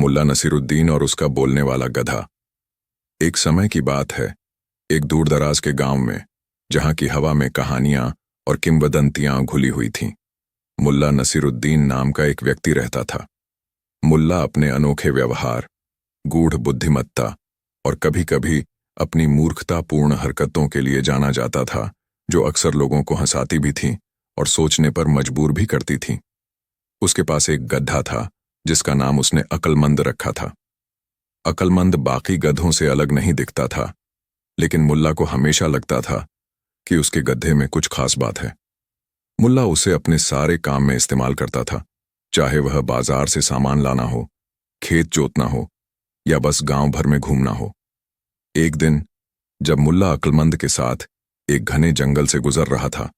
मुल्ला नसीरुद्दीन और उसका बोलने वाला गधा। एक समय की बात है, एक दूरदराज के गांव में, जहां की हवा में कहानियां और किंवदंतियां घुली हुई थीं, मुल्ला नसीरुद्दीन नाम का एक व्यक्ति रहता था। मुल्ला अपने अनोखे व्यवहार, गूढ़ बुद्धिमत्ता और कभी-कभी अपनी मूर्खतापूर्ण हरकतों के लिए जाना जाता था, जो अक्सर लोगों को हंसाती भी थीं और सोचने पर मजबूर भी करती थीं। उसके पास एक गधा था, जिसका नाम उसने अक्लमंद रखा था। अक्लमंद बाकी गधों से अलग नहीं दिखता था, लेकिन मुल्ला को हमेशा लगता था कि उसके गधे में कुछ खास बात है। मुल्ला उसे अपने सारे काम में इस्तेमाल करता था, चाहे वह बाजार से सामान लाना हो, खेत जोतना हो या बस गांव भर में घूमना हो। एक दिन जब मुल्ला अक्लमंद के साथ एक घने जंगल से गुजर रहा था,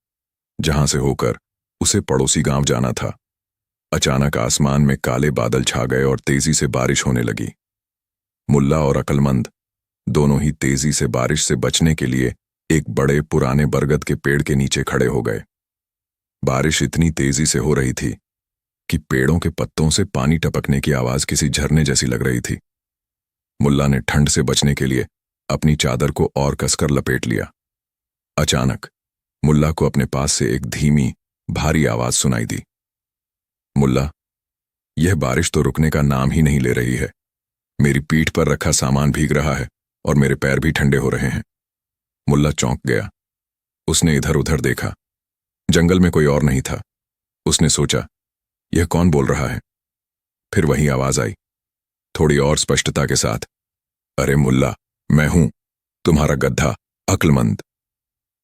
जहां से होकर उसे पड़ोसी गांव जाना था, अचानक आसमान में काले बादल छा गए और तेजी से बारिश होने लगी। मुल्ला और अक्लमंद दोनों ही तेजी से बारिश से बचने के लिए एक बड़े पुराने बरगद के पेड़ के नीचे खड़े हो गए। बारिश इतनी तेजी से हो रही थी कि पेड़ों के पत्तों से पानी टपकने की आवाज किसी झरने जैसी लग रही थी। मुल्ला ने ठंड से बचने के लिए अपनी चादर को और कसकर लपेट लिया। अचानक मुल्ला को अपने पास से एक धीमी, भारी आवाज सुनाई दी। मुल्ला, यह बारिश तो रुकने का नाम ही नहीं ले रही है। मेरी पीठ पर रखा सामान भीग रहा है और मेरे पैर भी ठंडे हो रहे हैं। मुल्ला चौंक गया। उसने इधर उधर देखा। जंगल में कोई और नहीं था। उसने सोचा, यह कौन बोल रहा है? फिर वही आवाज आई, थोड़ी और स्पष्टता के साथ, अरे मुल्ला, मैं हूं, तुम्हारा गधा अक्लमंद।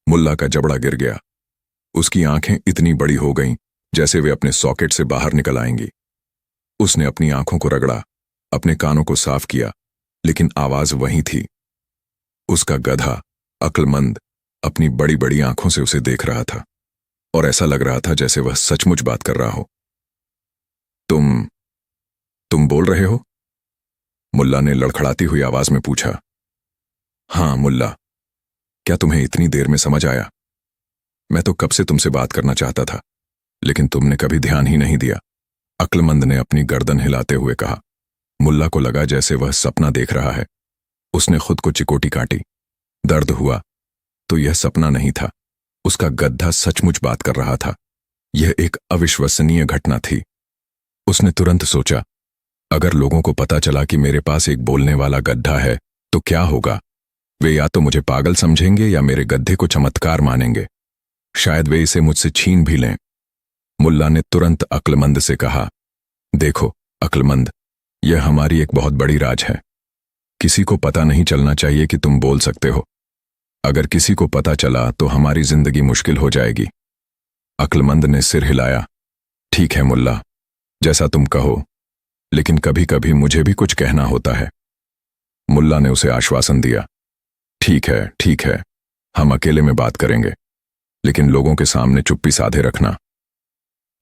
मुल्ला का जबड़ा गिर गया। उसकी आंखें इतनी बड़ी हो गईं जैसे वे अपने सॉकेट से बाहर निकल आएंगी। उसने अपनी आंखों को रगड़ा, अपने कानों को साफ किया, लेकिन आवाज वही थी। उसका गधा अक्लमंद अपनी बड़ी बड़ी आंखों से उसे देख रहा था और ऐसा लग रहा था जैसे वह सचमुच बात कर रहा हो। तुम बोल रहे हो? मुल्ला ने लड़खड़ाती हुई आवाज में पूछा। हां मुल्ला, क्या तुम्हें इतनी देर में समझ आया? मैं तो कब से तुमसे बात करना चाहता था, लेकिन तुमने कभी ध्यान ही नहीं दिया, अक्लमंद ने अपनी गर्दन हिलाते हुए कहा। मुल्ला को लगा जैसे वह सपना देख रहा है। उसने खुद को चिकोटी काटी। दर्द हुआ तो यह सपना नहीं था, उसका गधा सचमुच बात कर रहा था। यह एक अविश्वसनीय घटना थी। उसने तुरंत सोचा, अगर लोगों को पता चला कि मेरे पास एक बोलने वाला गधा है तो क्या होगा? वे या तो मुझे पागल समझेंगे या मेरे गधे को चमत्कार मानेंगे। शायद वे इसे मुझसे छीन भी लें। मुल्ला ने तुरंत अक्लमंद से कहा, देखो अक्लमंद, यह हमारी एक बहुत बड़ी राज है। किसी को पता नहीं चलना चाहिए कि तुम बोल सकते हो। अगर किसी को पता चला तो हमारी जिंदगी मुश्किल हो जाएगी। अक्लमंद ने सिर हिलाया। ठीक है मुल्ला, जैसा तुम कहो, लेकिन कभी कभी मुझे भी कुछ कहना होता है। मुल्ला ने उसे आश्वासन दिया। ठीक है, हम अकेले में बात करेंगे, लेकिन लोगों के सामने चुप्पी साधे रखना।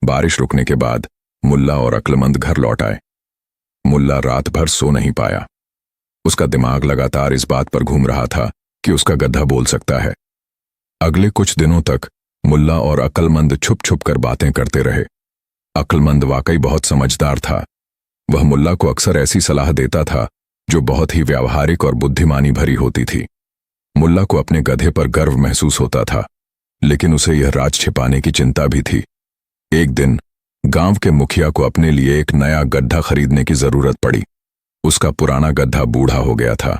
बारिश रुकने के बाद मुल्ला और अक्लमंद घर लौट आए। मुल्ला रात भर सो नहीं पाया। उसका दिमाग लगातार इस बात पर घूम रहा था कि उसका गधा बोल सकता है। अगले कुछ दिनों तक मुल्ला और अक्लमंद छुप छुप कर बातें करते रहे। अक्लमंद वाकई बहुत समझदार था। वह मुल्ला को अक्सर ऐसी सलाह देता था जो बहुत ही व्यावहारिक और बुद्धिमानी भरी होती थी। मुल्ला को अपने गधे पर गर्व महसूस होता था, लेकिन उसे यह राज छिपाने की चिंता भी थी। एक दिन गांव के मुखिया को अपने लिए एक नया गड्ढा खरीदने की जरूरत पड़ी। उसका पुराना गड्ढा बूढ़ा हो गया था।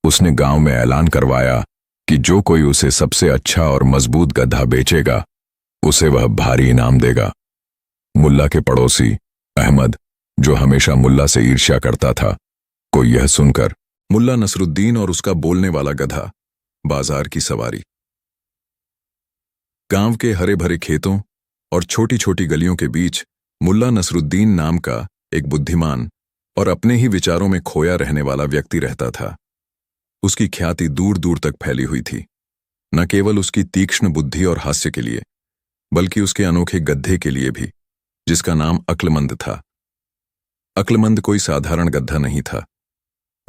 उसने गांव में ऐलान करवाया कि जो कोई उसे सबसे अच्छा और मजबूत गड्ढा बेचेगा, उसे वह भारी इनाम देगा। मुल्ला के पड़ोसी अहमद, जो हमेशा मुल्ला से ईर्ष्या करता था, को यह सुनकर मुल्ला नसरुद्दीन और उसका बोलने वाला गधा बाजार की सवारी। गांव के हरे भरे खेतों और छोटी छोटी गलियों के बीच मुल्ला नसरुद्दीन नाम का एक बुद्धिमान और अपने ही विचारों में खोया रहने वाला व्यक्ति रहता था। उसकी ख्याति दूर दूर तक फैली हुई थी, न केवल उसकी तीक्ष्ण बुद्धि और हास्य के लिए, बल्कि उसके अनोखे गधे के लिए भी, जिसका नाम अक्लमंद था। अक्लमंद कोई साधारण गधा नहीं था।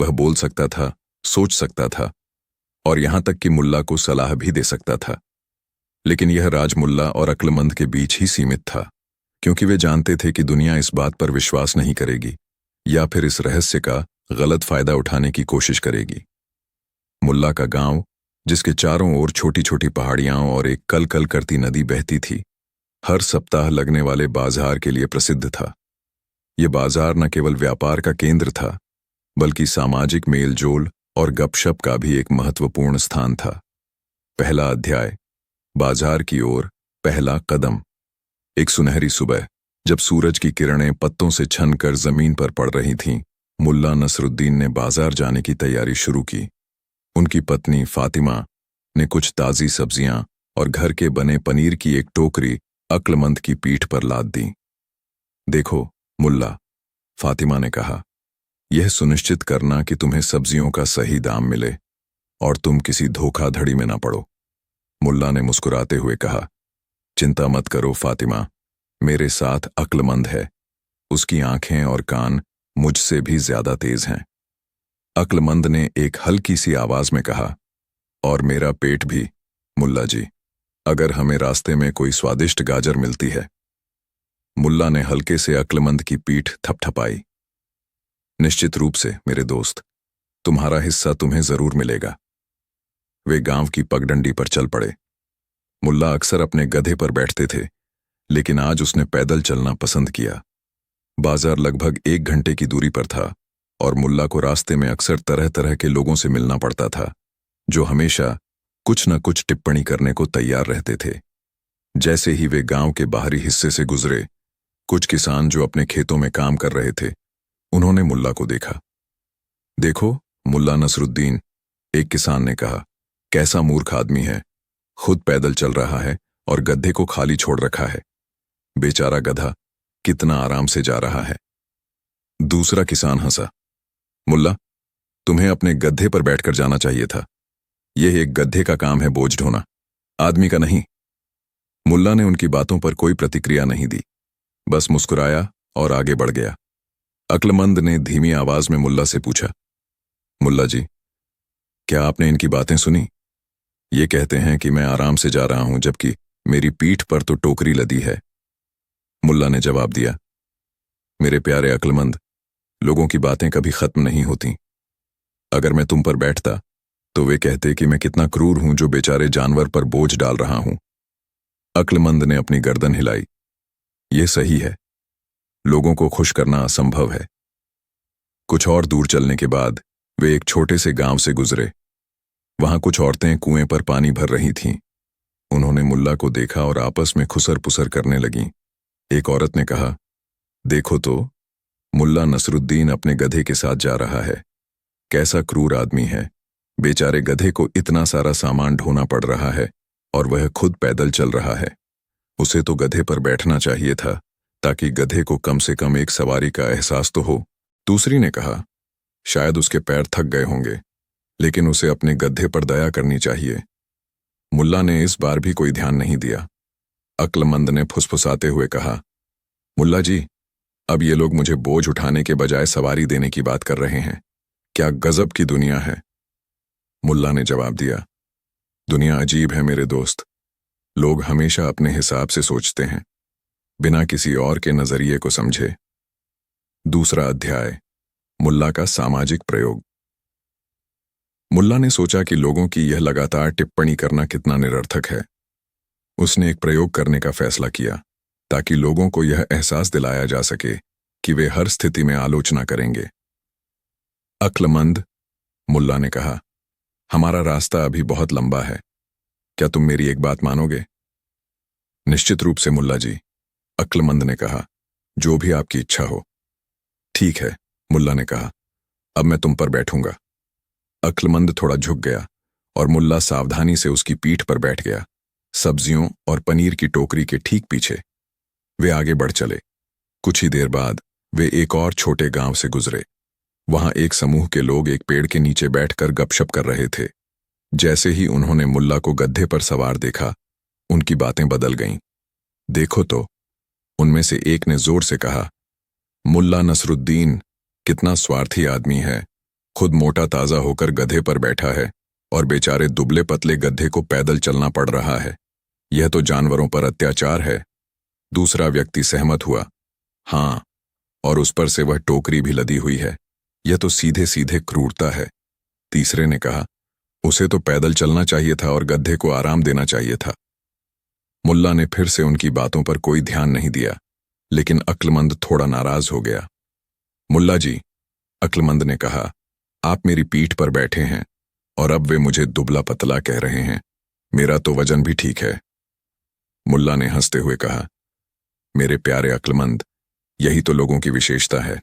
वह बोल सकता था, सोच सकता था और यहां तक कि मुल्ला को सलाह भी दे सकता था। लेकिन यह राज मुल्ला और अक्लमंद के बीच ही सीमित था, क्योंकि वे जानते थे कि दुनिया इस बात पर विश्वास नहीं करेगी या फिर इस रहस्य का गलत फायदा उठाने की कोशिश करेगी। मुल्ला का गांव, जिसके चारों ओर छोटी छोटी पहाड़ियां और एक कल कल करती नदी बहती थी, हर सप्ताह लगने वाले बाजार के लिए प्रसिद्ध था। ये बाजार न केवल व्यापार का केंद्र था, बल्कि सामाजिक मेलजोल और गपशप का भी एक महत्वपूर्ण स्थान था। पहला अध्याय, बाजार की ओर पहला कदम। एक सुनहरी सुबह, जब सूरज की किरणें पत्तों से छनकर जमीन पर पड़ रही थीं, मुल्ला नसरुद्दीन ने बाजार जाने की तैयारी शुरू की। उनकी पत्नी फातिमा ने कुछ ताज़ी सब्जियां और घर के बने पनीर की एक टोकरी अक्लमंद की पीठ पर लाद दी। देखो मुल्ला, फातिमा ने कहा, यह सुनिश्चित करना कि तुम्हें सब्जियों का सही दाम मिले और तुम किसी धोखाधड़ी में ना पड़ो। मुल्ला ने मुस्कुराते हुए कहा, चिंता मत करो फातिमा, मेरे साथ अक्लमंद है। उसकी आंखें और कान मुझसे भी ज्यादा तेज हैं। अक्लमंद ने एक हल्की सी आवाज में कहा, और मेरा पेट भी, मुल्ला जी, अगर हमें रास्ते में कोई स्वादिष्ट गाजर मिलती है। मुल्ला ने हल्के से अक्लमंद की पीठ थपथपाई। निश्चित रूप से मेरे दोस्त, तुम्हारा हिस्सा तुम्हें जरूर मिलेगा। वे गांव की पगडंडी पर चल पड़े। मुल्ला अक्सर अपने गधे पर बैठते थे, लेकिन आज उसने पैदल चलना पसंद किया। बाजार लगभग 1 घंटे की दूरी पर था और मुल्ला को रास्ते में अक्सर तरह तरह के लोगों से मिलना पड़ता था, जो हमेशा कुछ न कुछ टिप्पणी करने को तैयार रहते थे। जैसे ही वे गांव के बाहरी हिस्से से गुजरे, कुछ किसान जो अपने खेतों में काम कर रहे थे, उन्होंने मुल्ला को देखा। देखो मुल्ला नसरुद्दीन, एक किसान ने कहा, कैसा मूर्ख आदमी है, खुद पैदल चल रहा है और गधे को खाली छोड़ रखा है। बेचारा गधा कितना आराम से जा रहा है। दूसरा किसान हंसा, मुल्ला, तुम्हें अपने गधे पर बैठकर जाना चाहिए था। यह एक गधे का काम है बोझ ढोना, आदमी का नहीं। मुल्ला ने उनकी बातों पर कोई प्रतिक्रिया नहीं दी, बस मुस्कुराया और आगे बढ़ गया। अक्लमंद ने धीमी आवाज में मुल्ला से पूछा, मुल्ला जी, क्या आपने इनकी बातें सुनी? ये कहते हैं कि मैं आराम से जा रहा हूं, जबकि मेरी पीठ पर तो टोकरी लदी है। मुल्ला ने जवाब दिया, मेरे प्यारे अक्लमंद, लोगों की बातें कभी खत्म नहीं होती। अगर मैं तुम पर बैठता तो वे कहते कि मैं कितना क्रूर हूं जो बेचारे जानवर पर बोझ डाल रहा हूं। अक्लमंद ने अपनी गर्दन हिलाई। यह सही है, लोगों को खुश करना असंभव है। कुछ और दूर चलने के बाद वे एक छोटे से गांव से गुजरे। वहां कुछ औरतें कुएं पर पानी भर रही थीं। उन्होंने मुल्ला को देखा और आपस में खुसर पुसर करने लगीं। एक औरत ने कहा, देखो तो, मुल्ला नसरुद्दीन अपने गधे के साथ जा रहा है। कैसा क्रूर आदमी है, बेचारे गधे को इतना सारा सामान ढोना पड़ रहा है और वह खुद पैदल चल रहा है। उसे तो गधे पर बैठना चाहिए था, ताकि गधे को कम से कम एक सवारी का एहसास तो हो। दूसरी ने कहा, शायद उसके पैर थक गए होंगे, लेकिन उसे अपने गधे पर दया करनी चाहिए। मुल्ला ने इस बार भी कोई ध्यान नहीं दिया। अक्लमंद ने फुसफुसाते हुए कहा, मुल्ला जी, अब ये लोग मुझे बोझ उठाने के बजाय सवारी देने की बात कर रहे हैं। क्या गजब की दुनिया है। मुल्ला ने जवाब दिया, दुनिया अजीब है मेरे दोस्त। लोग हमेशा अपने हिसाब से सोचते हैं, बिना किसी और के नजरिए को समझे। दूसरा अध्याय, मुल्ला का सामाजिक प्रयोग। मुल्ला ने सोचा कि लोगों की यह लगातार टिप्पणी करना कितना निरर्थक है। उसने एक प्रयोग करने का फैसला किया, ताकि लोगों को यह एहसास दिलाया जा सके कि वे हर स्थिति में आलोचना करेंगे। अक्लमंद, मुल्ला ने कहा, हमारा रास्ता अभी बहुत लंबा है। क्या तुम मेरी एक बात मानोगे? निश्चित रूप से मुल्ला जी, अक्लमंद ने कहा, जो भी आपकी इच्छा हो। ठीक है, मुल्ला ने कहा, अब मैं तुम पर बैठूंगा। अक्लमंद थोड़ा झुक गया और मुल्ला सावधानी से उसकी पीठ पर बैठ गया, सब्जियों और पनीर की टोकरी के ठीक पीछे। वे आगे बढ़ चले। कुछ ही देर बाद वे एक और छोटे गांव से गुजरे। वहां एक समूह के लोग एक पेड़ के नीचे बैठकर गपशप कर रहे थे। जैसे ही उन्होंने मुल्ला को गधे पर सवार देखा, उनकी बातें बदल गईं। देखो तो, उनमें से एक ने जोर से कहा, मुल्ला नसरुद्दीन कितना स्वार्थी आदमी है, खुद मोटा ताजा होकर गधे पर बैठा है और बेचारे दुबले पतले गधे को पैदल चलना पड़ रहा है। यह तो जानवरों पर अत्याचार है। दूसरा व्यक्ति सहमत हुआ, हाँ, और उस पर से वह टोकरी भी लदी हुई है। यह तो सीधे सीधे क्रूरता है। तीसरे ने कहा, उसे तो पैदल चलना चाहिए था और गधे को आराम देना चाहिए था। मुल्ला ने फिर से उनकी बातों पर कोई ध्यान नहीं दिया, लेकिन अक्लमंद थोड़ा नाराज हो गया। मुल्ला जी, अक्लमंद ने कहा, आप मेरी पीठ पर बैठे हैं और अब वे मुझे दुबला पतला कह रहे हैं। मेरा तो वजन भी ठीक है। मुल्ला ने हंसते हुए कहा, मेरे प्यारे अक्लमंद, यही तो लोगों की विशेषता है।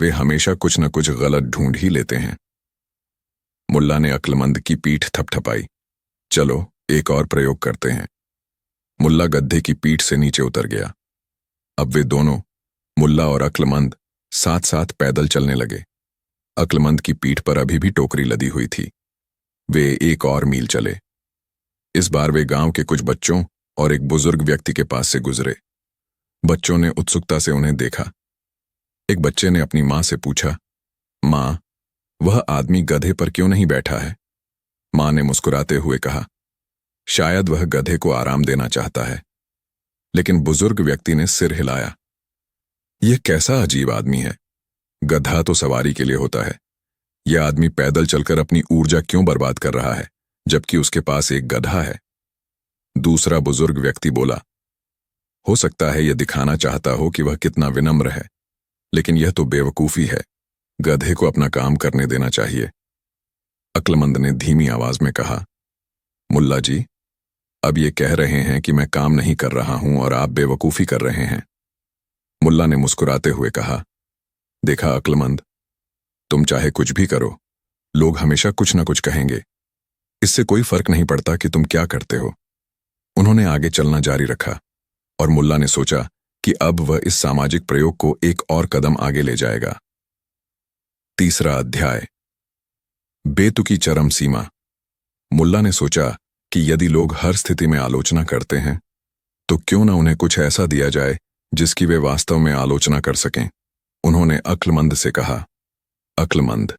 वे हमेशा कुछ न कुछ गलत ढूंढ ही लेते हैं। मुल्ला ने अक्लमंद की पीठ थपथपाई। चलो एक और प्रयोग करते हैं। मुल्ला गद्दे की पीठ से नीचे उतर गया। अब वे दोनों, मुल्ला और अक्लमंद, साथ साथ पैदल चलने लगे। अक्लमंद की पीठ पर अभी भी टोकरी लदी हुई थी। वे एक और मील चले। इस बार वे गांव के कुछ बच्चों और एक बुजुर्ग व्यक्ति के पास से गुजरे। बच्चों ने उत्सुकता से उन्हें देखा। एक बच्चे ने अपनी मां से पूछा, मां, वह आदमी गधे पर क्यों नहीं बैठा है? मां ने मुस्कुराते हुए कहा, शायद वह गधे को आराम देना चाहता है। लेकिन बुजुर्ग व्यक्ति ने सिर हिलाया। यह कैसा अजीब आदमी है? गधा तो सवारी के लिए होता है। यह आदमी पैदल चलकर अपनी ऊर्जा क्यों बर्बाद कर रहा है, जबकि उसके पास एक गधा है? दूसरा बुजुर्ग व्यक्ति बोला, हो सकता है यह दिखाना चाहता हो कि वह कितना विनम्र है, लेकिन यह तो बेवकूफी है। गधे को अपना काम करने देना चाहिए। अक्लमंद ने धीमी आवाज में कहा, मुल्ला जी, अब ये कह रहे हैं कि मैं काम नहीं कर रहा हूं और आप बेवकूफी कर रहे हैं। मुल्ला ने मुस्कुराते हुए कहा, देखा अक्लमंद, तुम चाहे कुछ भी करो, लोग हमेशा कुछ न कुछ कहेंगे। इससे कोई फर्क नहीं पड़ता कि तुम क्या करते हो। उन्होंने आगे चलना जारी रखा और मुल्ला ने सोचा कि अब वह इस सामाजिक प्रयोग को एक और कदम आगे ले जाएगा। तीसरा अध्याय, बेतुकी चरम सीमा। मुल्ला ने सोचा कि यदि लोग हर स्थिति में आलोचना करते हैं, तो क्यों न उन्हें कुछ ऐसा दिया जाए जिसकी वे वास्तव में आलोचना कर सकें। उन्होंने अक्लमंद से कहा, अक्लमंद,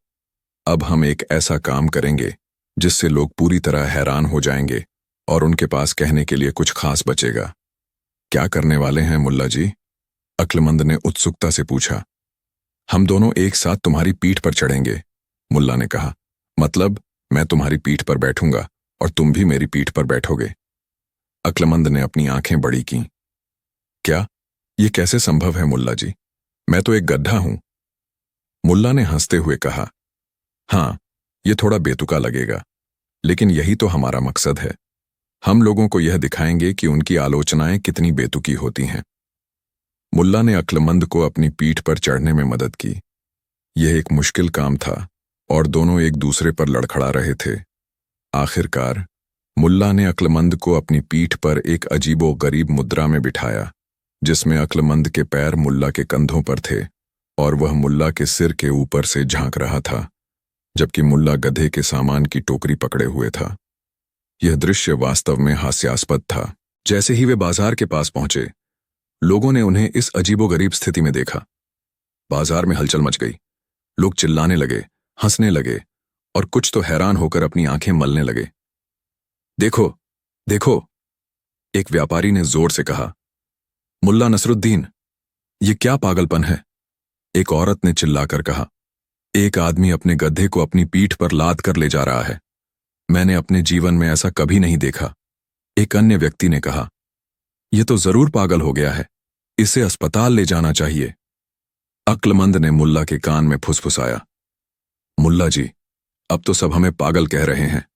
अब हम एक ऐसा काम करेंगे जिससे लोग पूरी तरह हैरान हो जाएंगे और उनके पास कहने के लिए कुछ खास बचेगा। क्या करने वाले हैं मुल्ला जी? अक्लमंद ने उत्सुकता से पूछा। हम दोनों एक साथ तुम्हारी पीठ पर चढ़ेंगे, मुल्ला ने कहा। मतलब मैं तुम्हारी पीठ पर बैठूंगा और तुम भी मेरी पीठ पर बैठोगे। अक्लमंद ने अपनी आंखें बड़ी कीं। क्या ये कैसे संभव है मुल्ला जी? मैं तो एक गड्ढा हूं। मुल्ला ने हंसते हुए कहा, हां, ये थोड़ा बेतुका लगेगा, लेकिन यही तो हमारा मकसद है। हम लोगों को यह दिखाएंगे कि उनकी आलोचनाएं कितनी बेतुकी होती हैं। मुल्ला ने अक्लमंद को अपनी पीठ पर चढ़ने में मदद की। यह एक मुश्किल काम था और दोनों एक दूसरे पर लड़खड़ा रहे थे। आखिरकार मुल्ला ने अक्लमंद को अपनी पीठ पर एक अजीबो-गरीब मुद्रा में बिठाया, जिसमें अक्लमंद के पैर मुल्ला के कंधों पर थे और वह मुल्ला के सिर के ऊपर से झांक रहा था, जबकि मुल्ला गधे के सामान की टोकरी पकड़े हुए था। यह दृश्य वास्तव में हास्यास्पद था। जैसे ही वे बाजार के पास पहुंचे, लोगों ने उन्हें इस अजीबोगरीब स्थिति में देखा। बाजार में हलचल मच गई। लोग चिल्लाने लगे, हंसने लगे और कुछ तो हैरान होकर अपनी आंखें मलने लगे। देखो, देखो, एक व्यापारी ने जोर से कहा, मुल्ला नसरुद्दीन, ये क्या पागलपन है? एक औरत ने चिल्लाकर कहा, एक आदमी अपने गधे को अपनी पीठ पर लाद कर ले जा रहा है। मैंने अपने जीवन में ऐसा कभी नहीं देखा। एक अन्य व्यक्ति ने कहा, यह तो जरूर पागल हो गया है, इसे अस्पताल ले जाना चाहिए। अक्लमंद ने मुल्ला के कान में फुसफुसाया, मुल्ला जी, अब तो सब हमें पागल कह रहे हैं।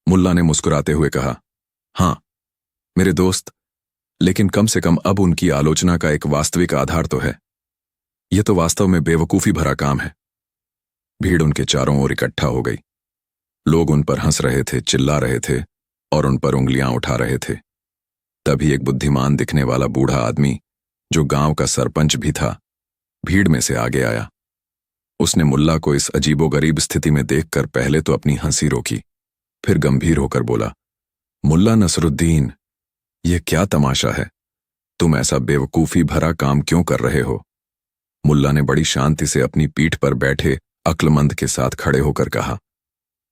मुल्ला ने मुस्कुराते हुए कहा, हां मेरे दोस्त, लेकिन कम से कम अब उनकी आलोचना का एक वास्तविक आधार तो है। यह तो वास्तव में बेवकूफी भरा काम है। भीड़ उनके चारों ओर इकट्ठा हो गई। लोग उन पर हंस रहे थे, चिल्ला रहे थे और उन पर उंगलियां उठा रहे थे। तभी एक बुद्धिमान दिखने वाला बूढ़ा आदमी, जो गांव का सरपंच भी था, भीड़ में से आगे आया। उसने मुल्ला को इस अजीबोगरीब स्थिति में देखकर पहले तो अपनी हंसी रोकी, फिर गंभीर होकर बोला, मुल्ला नसरुद्दीन, यह क्या तमाशा है? तुम ऐसा बेवकूफी भरा काम क्यों कर रहे हो? मुल्ला ने बड़ी शांति से अपनी पीठ पर बैठे अक्लमंद के साथ खड़े होकर कहा,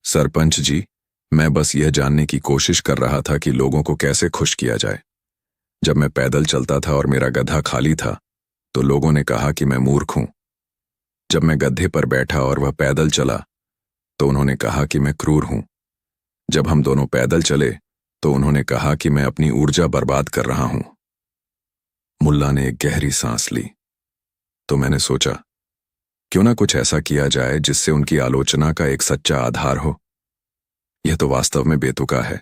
सरपंच जी, मैं बस यह जानने की कोशिश कर रहा था कि लोगों को कैसे खुश किया जाए। जब मैं पैदल चलता था और मेरा गधा खाली था, तो लोगों ने कहा कि मैं मूर्ख हूं। जब मैं गधे पर बैठा और वह पैदल चला तो उन्होंने कहा कि मैं क्रूर हूं। जब हम दोनों पैदल चले तो उन्होंने कहा कि मैं अपनी ऊर्जा बर्बाद कर रहा हूं। मुल्ला ने एक गहरी सांस ली। तो मैंने सोचा, क्यों ना कुछ ऐसा किया जाए जिससे उनकी आलोचना का एक सच्चा आधार हो। यह तो वास्तव में बेतुका है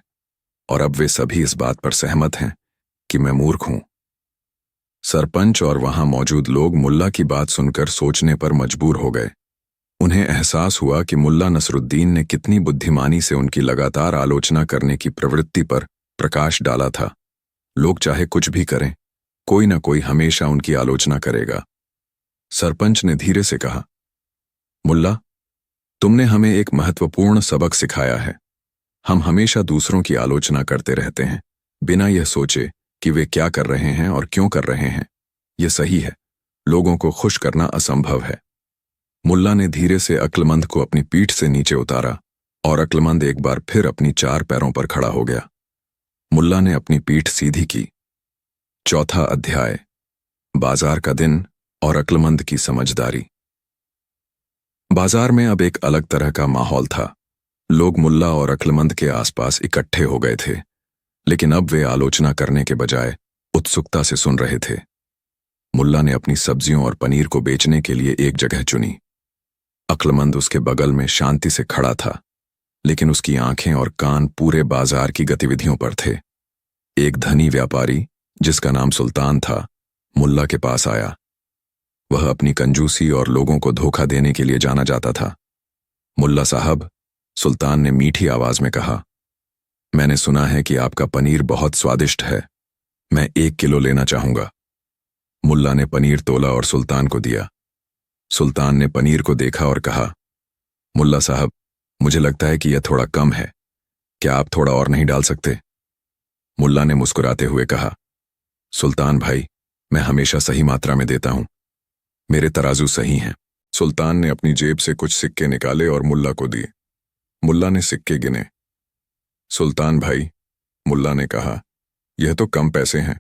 और अब वे सभी इस बात पर सहमत हैं कि मैं मूर्ख हूं। सरपंच और वहां मौजूद लोग मुल्ला की बात सुनकर सोचने पर मजबूर हो गए। उन्हें एहसास हुआ कि मुल्ला नसरुद्दीन ने कितनी बुद्धिमानी से उनकी लगातार आलोचना करने की प्रवृत्ति पर प्रकाश डाला था। लोग चाहे कुछ भी करें, कोई ना कोई हमेशा उनकी आलोचना करेगा। सरपंच ने धीरे से कहा, मुल्ला, तुमने हमें एक महत्वपूर्ण सबक सिखाया है। हम हमेशा दूसरों की आलोचना करते रहते हैं, बिना यह सोचे कि वे क्या कर रहे हैं और क्यों कर रहे हैं। यह सही है, लोगों को खुश करना असंभव है। मुल्ला ने धीरे से अक्लमंद को अपनी पीठ से नीचे उतारा और अक्लमंद एक बार फिर अपनी 4 पैरों पर खड़ा हो गया। मुल्ला ने अपनी पीठ सीधी की। चौथा अध्याय, बाजार का दिन और अक्लमंद की समझदारी। बाजार में अब एक अलग तरह का माहौल था। लोग मुल्ला और अक्लमंद के आसपास इकट्ठे हो गए थे, लेकिन अब वे आलोचना करने के बजाय उत्सुकता से सुन रहे थे। मुल्ला ने अपनी सब्जियों और पनीर को बेचने के लिए एक जगह चुनी। अक्लमंद उसके बगल में शांति से खड़ा था, लेकिन उसकी आंखें और कान पूरे बाजार की गतिविधियों पर थे। एक धनी व्यापारी जिसका नाम सुल्तान था, मुल्ला के पास आया। वह अपनी कंजूसी और लोगों को धोखा देने के लिए जाना जाता था। मुल्ला साहब, सुल्तान ने मीठी आवाज में कहा, मैंने सुना है कि आपका पनीर बहुत स्वादिष्ट है। मैं 1 किलो लेना चाहूंगा। मुल्ला ने पनीर तोला और सुल्तान को दिया। सुल्तान ने पनीर को देखा और कहा, मुल्ला साहब, मुझे लगता है कि यह थोड़ा कम है। क्या आप थोड़ा और नहीं डाल सकते? मुल्ला ने मुस्कुराते हुए कहा, सुल्तान भाई, मैं हमेशा सही मात्रा में देता हूं। मेरे तराजू सही हैं। सुल्तान ने अपनी जेब से कुछ सिक्के निकाले और मुल्ला को दिए। मुल्ला ने सिक्के गिने। सुल्तान भाई, मुल्ला ने कहा, यह तो कम पैसे हैं।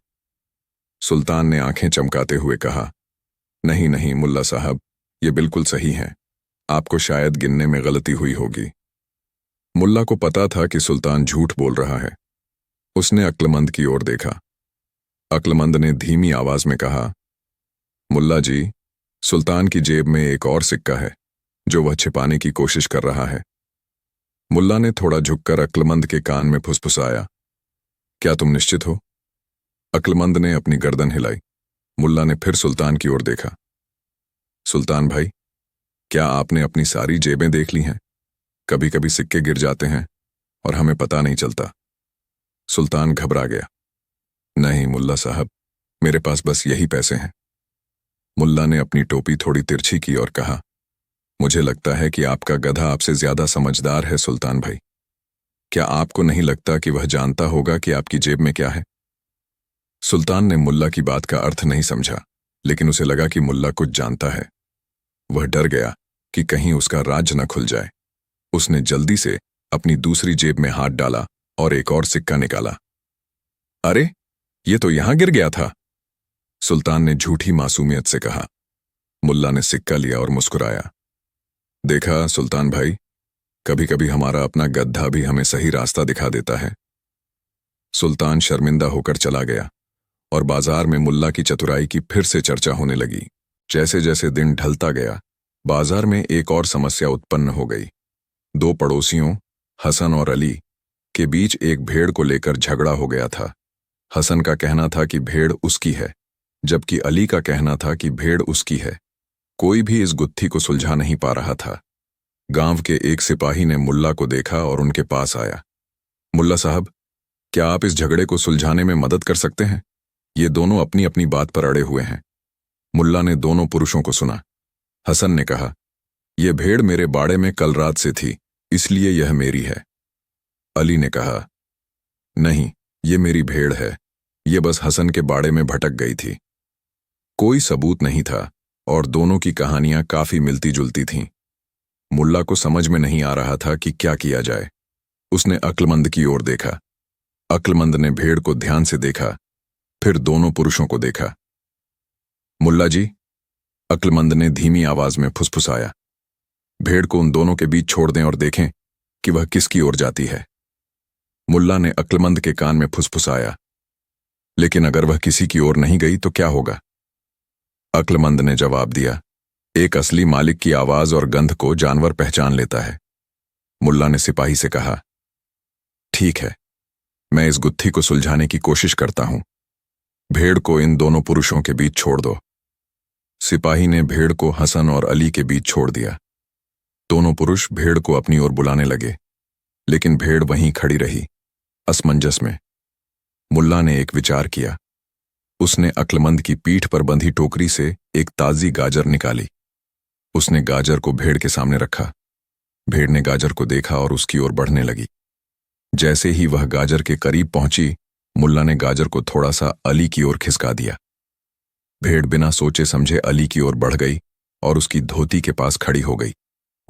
सुल्तान ने आंखें चमकाते हुए कहा, नहीं नहीं मुल्ला साहब, यह बिल्कुल सही है। आपको शायद गिनने में गलती हुई होगी। मुल्ला को पता था कि सुल्तान झूठ बोल रहा है। उसने अक्लमंद की ओर देखा। अक्लमंद ने धीमी आवाज में कहा, मुल्ला जी, सुल्तान की जेब में एक और सिक्का है जो वह छिपाने की कोशिश कर रहा है। मुल्ला ने थोड़ा झुककर अक्लमंद के कान में फुसफुसाया, क्या तुम निश्चित हो? अक्लमंद ने अपनी गर्दन हिलाई। मुल्ला ने फिर सुल्तान की ओर देखा। सुल्तान भाई, क्या आपने अपनी सारी जेबें देख ली हैं? कभी कभी सिक्के गिर जाते हैं और हमें पता नहीं चलता। सुल्तान घबरा गया। नहीं मुल्ला साहब, मेरे पास बस यही पैसे हैं। मुल्ला ने अपनी टोपी थोड़ी तिरछी की और कहा, मुझे लगता है कि आपका गधा आपसे ज्यादा समझदार है सुल्तान भाई। क्या आपको नहीं लगता कि वह जानता होगा कि आपकी जेब में क्या है? सुल्तान ने मुल्ला की बात का अर्थ नहीं समझा, लेकिन उसे लगा कि मुल्ला कुछ जानता है। वह डर गया कि कहीं उसका राज न खुल जाए। उसने जल्दी से अपनी दूसरी जेब में हाथ डाला और एक और सिक्का निकाला। अरे, ये तो यहां गिर गया था, सुल्तान ने झूठी मासूमियत से कहा। मुल्ला ने सिक्का लिया और मुस्कुराया। देखा सुल्तान भाई, कभी कभी हमारा अपना गधा भी हमें सही रास्ता दिखा देता है। सुल्तान शर्मिंदा होकर चला गया और बाजार में मुल्ला की चतुराई की फिर से चर्चा होने लगी। जैसे जैसे दिन ढलता गया, बाजार में एक और समस्या उत्पन्न हो गई। 2 पड़ोसियों, हसन और अली, के बीच एक भेड़ को लेकर झगड़ा हो गया था। हसन का कहना था कि भेड़ उसकी है, जबकि अली का कहना था कि भेड़ उसकी है। कोई भी इस गुत्थी को सुलझा नहीं पा रहा था। गांव के एक सिपाही ने मुल्ला को देखा और उनके पास आया। मुल्ला साहब, क्या आप इस झगड़े को सुलझाने में मदद कर सकते हैं? ये दोनों अपनी अपनी बात पर अड़े हुए हैं। मुल्ला ने दोनों पुरुषों को सुना। हसन ने कहा, यह भेड़ मेरे बाड़े में कल रात से थी, इसलिए यह मेरी है। अली ने कहा, नहीं, ये मेरी भेड़ है, ये बस हसन के बाड़े में भटक गई थी। कोई सबूत नहीं था और दोनों की कहानियां काफी मिलती जुलती थीं। मुल्ला को समझ में नहीं आ रहा था कि क्या किया जाए। उसने अक्लमंद की ओर देखा। अक्लमंद ने भेड़ को ध्यान से देखा, फिर दोनों पुरुषों को देखा। मुल्ला जी, अक्लमंद ने धीमी आवाज में फुसफुसाया, भेड़ को उन दोनों के बीच छोड़ दें और देखें कि वह किसकी ओर जाती है। मुल्ला ने अक्लमंद के कान में फुसफुसाया, लेकिन अगर वह किसी की ओर नहीं गई तो क्या होगा? अक्लमंद ने जवाब दिया, एक असली मालिक की आवाज और गंध को जानवर पहचान लेता है। मुल्ला ने सिपाही से कहा, ठीक है, मैं इस गुत्थी को सुलझाने की कोशिश करता हूं। भेड़ को इन दोनों पुरुषों के बीच छोड़ दो। सिपाही ने भेड़ को हसन और अली के बीच छोड़ दिया। दोनों पुरुष भेड़ को अपनी ओर बुलाने लगे, लेकिन भेड़ वहीं खड़ी रही, असमंजस में। मुल्ला ने एक विचार किया। उसने अक्लमंद की पीठ पर बंधी टोकरी से एक ताजी गाजर निकाली। उसने गाजर को भेड़ के सामने रखा। भेड़ ने गाजर को देखा और उसकी ओर बढ़ने लगी। जैसे ही वह गाजर के करीब पहुंची, मुल्ला ने गाजर को थोड़ा सा अली की ओर खिसका दिया। भेड़ बिना सोचे समझे अली की ओर बढ़ गई और उसकी धोती के पास खड़ी हो गई,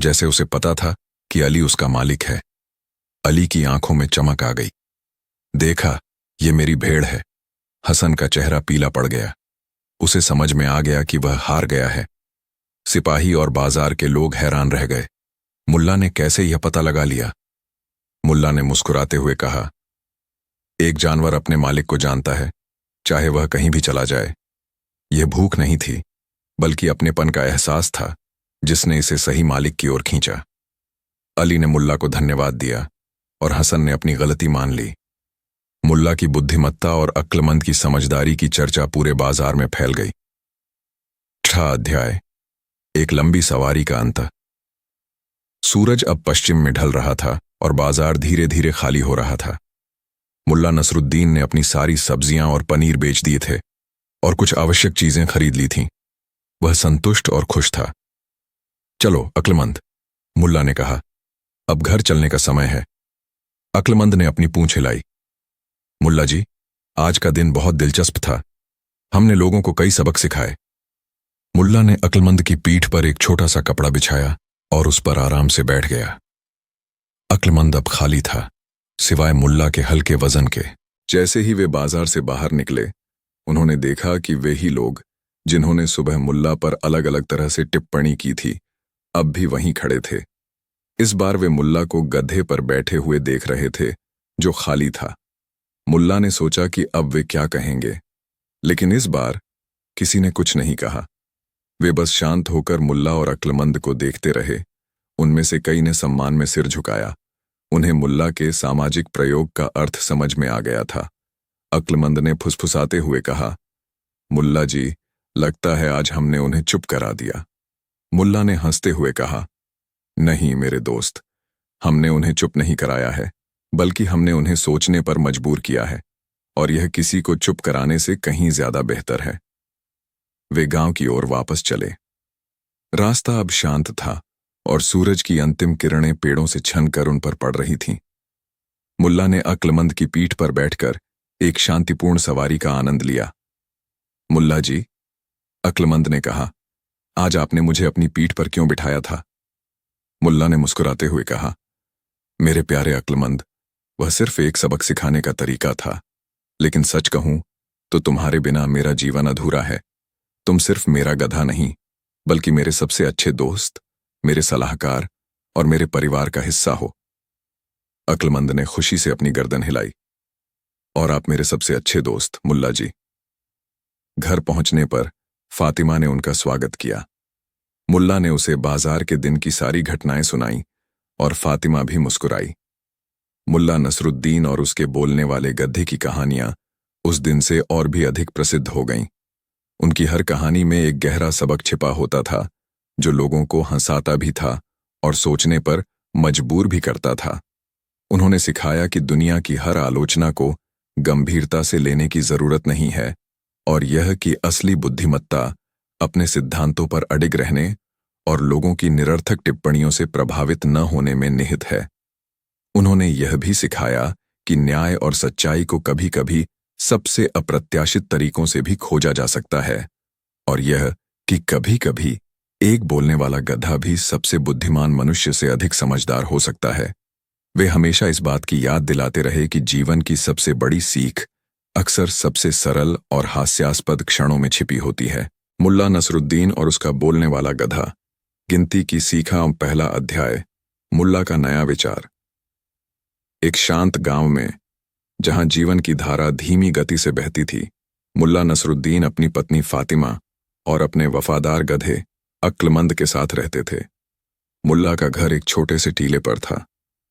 जैसे उसे पता था कि अली उसका मालिक है। अली की आंखों में चमक आ गई। देखा, ये मेरी भेड़ है। हसन का चेहरा पीला पड़ गया। उसे समझ में आ गया कि वह हार गया है। सिपाही और बाजार के लोग हैरान रह गए। मुल्ला ने कैसे यह पता लगा लिया? मुल्ला ने मुस्कुराते हुए कहा, एक जानवर अपने मालिक को जानता है, चाहे वह कहीं भी चला जाए। यह भूख नहीं थी, बल्कि अपनेपन का एहसास था जिसने इसे सही मालिक की ओर खींचा। अली ने मुल्ला को धन्यवाद दिया और हसन ने अपनी गलती मान ली। मुल्ला की बुद्धिमत्ता और अक्लमंद की समझदारी की चर्चा पूरे बाजार में फैल गई। 6 अध्याय, एक लंबी सवारी का अंत। सूरज अब पश्चिम में ढल रहा था और बाजार धीरे धीरे खाली हो रहा था। मुल्ला नसरुद्दीन ने अपनी सारी सब्जियां और पनीर बेच दिए थे और कुछ आवश्यक चीजें खरीद ली थीं। वह संतुष्ट और खुश था। चलो अक्लमंद, मुल्ला ने कहा, अब घर चलने का समय है। अक्लमंद ने अपनी पूंछ हिलाई। मुल्ला जी, आज का दिन बहुत दिलचस्प था। हमने लोगों को कई सबक सिखाए। मुल्ला ने अक्लमंद की पीठ पर एक छोटा सा कपड़ा बिछाया और उस पर आराम से बैठ गया। अक्लमंद अब खाली था, सिवाय मुल्ला के हल्के वजन के। जैसे ही वे बाजार से बाहर निकले, उन्होंने देखा कि वे ही लोग जिन्होंने सुबह मुल्ला पर अलग अलग तरह से टिप्पणी की थी, अब भी वहीं खड़े थे। इस बार वे मुल्ला को गधे पर बैठे हुए देख रहे थे, जो खाली था। मुल्ला ने सोचा कि अब वे क्या कहेंगे, लेकिन इस बार किसी ने कुछ नहीं कहा। वे बस शांत होकर मुल्ला और अक्लमंद को देखते रहे। उनमें से कई ने सम्मान में सिर झुकाया। उन्हें मुल्ला के सामाजिक प्रयोग का अर्थ समझ में आ गया था। अक्लमंद ने फुसफुसाते हुए कहा, मुल्ला जी, लगता है आज हमने उन्हें चुप करा दिया। मुल्ला ने हंसते हुए कहा, नहीं मेरे दोस्त, हमने उन्हें चुप नहीं कराया है, बल्कि हमने उन्हें सोचने पर मजबूर किया है, और यह किसी को चुप कराने से कहीं ज्यादा बेहतर है। वे गांव की ओर वापस चले। रास्ता अब शांत था और सूरज की अंतिम किरणें पेड़ों से छनकर उन पर पड़ रही थीं। मुल्ला ने अक्लमंद की पीठ पर बैठकर एक शांतिपूर्ण सवारी का आनंद लिया। मुल्ला जी, अक्लमंद ने कहा, आज आपने मुझे अपनी पीठ पर क्यों बिठाया था? मुल्ला ने मुस्कुराते हुए कहा, मेरे प्यारे अक्लमंद, वह सिर्फ एक सबक सिखाने का तरीका था, लेकिन सच कहूं तो तुम्हारे बिना मेरा जीवन अधूरा है। तुम सिर्फ मेरा गधा नहीं, बल्कि मेरे सबसे अच्छे दोस्त, मेरे सलाहकार और मेरे परिवार का हिस्सा हो। अक्लमंद ने खुशी से अपनी गर्दन हिलाई। और आप मेरे सबसे अच्छे दोस्त, मुल्ला जी। घर पहुंचने पर फातिमा ने उनका स्वागत किया। मुल्ला ने उसे बाजार के दिन की सारी घटनाएं सुनाई और फातिमा भी मुस्कुराई। मुल्ला नसरुद्दीन और उसके बोलने वाले गधे की कहानियां उस दिन से और भी अधिक प्रसिद्ध हो गईं। उनकी हर कहानी में एक गहरा सबक छिपा होता था, जो लोगों को हंसाता भी था और सोचने पर मजबूर भी करता था। उन्होंने सिखाया कि दुनिया की हर आलोचना को गंभीरता से लेने की जरूरत नहीं है, और यह कि असली बुद्धिमत्ता अपने सिद्धांतों पर अडिग रहने और लोगों की निरर्थक टिप्पणियों से प्रभावित न होने में निहित है। उन्होंने यह भी सिखाया कि न्याय और सच्चाई को कभी-कभी सबसे अप्रत्याशित तरीकों से भी खोजा जा सकता है, और यह कि कभी-कभी एक बोलने वाला गधा भी सबसे बुद्धिमान मनुष्य से अधिक समझदार हो सकता है। वे हमेशा इस बात की याद दिलाते रहे कि जीवन की सबसे बड़ी सीख अक्सर सबसे सरल और हास्यास्पद क्षणों में छिपी होती है। मुल्ला नसरुद्दीन और उसका बोलने वाला गधा। गिनती की सीखा पहला अध्याय। मुल्ला का नया विचार। एक शांत गांव में, जहां जीवन की धारा धीमी गति से बहती थी, मुल्ला नसरुद्दीन अपनी पत्नी फातिमा और अपने वफादार गधे अक्लमंद के साथ रहते थे। मुल्ला का घर एक छोटे से टीले पर था,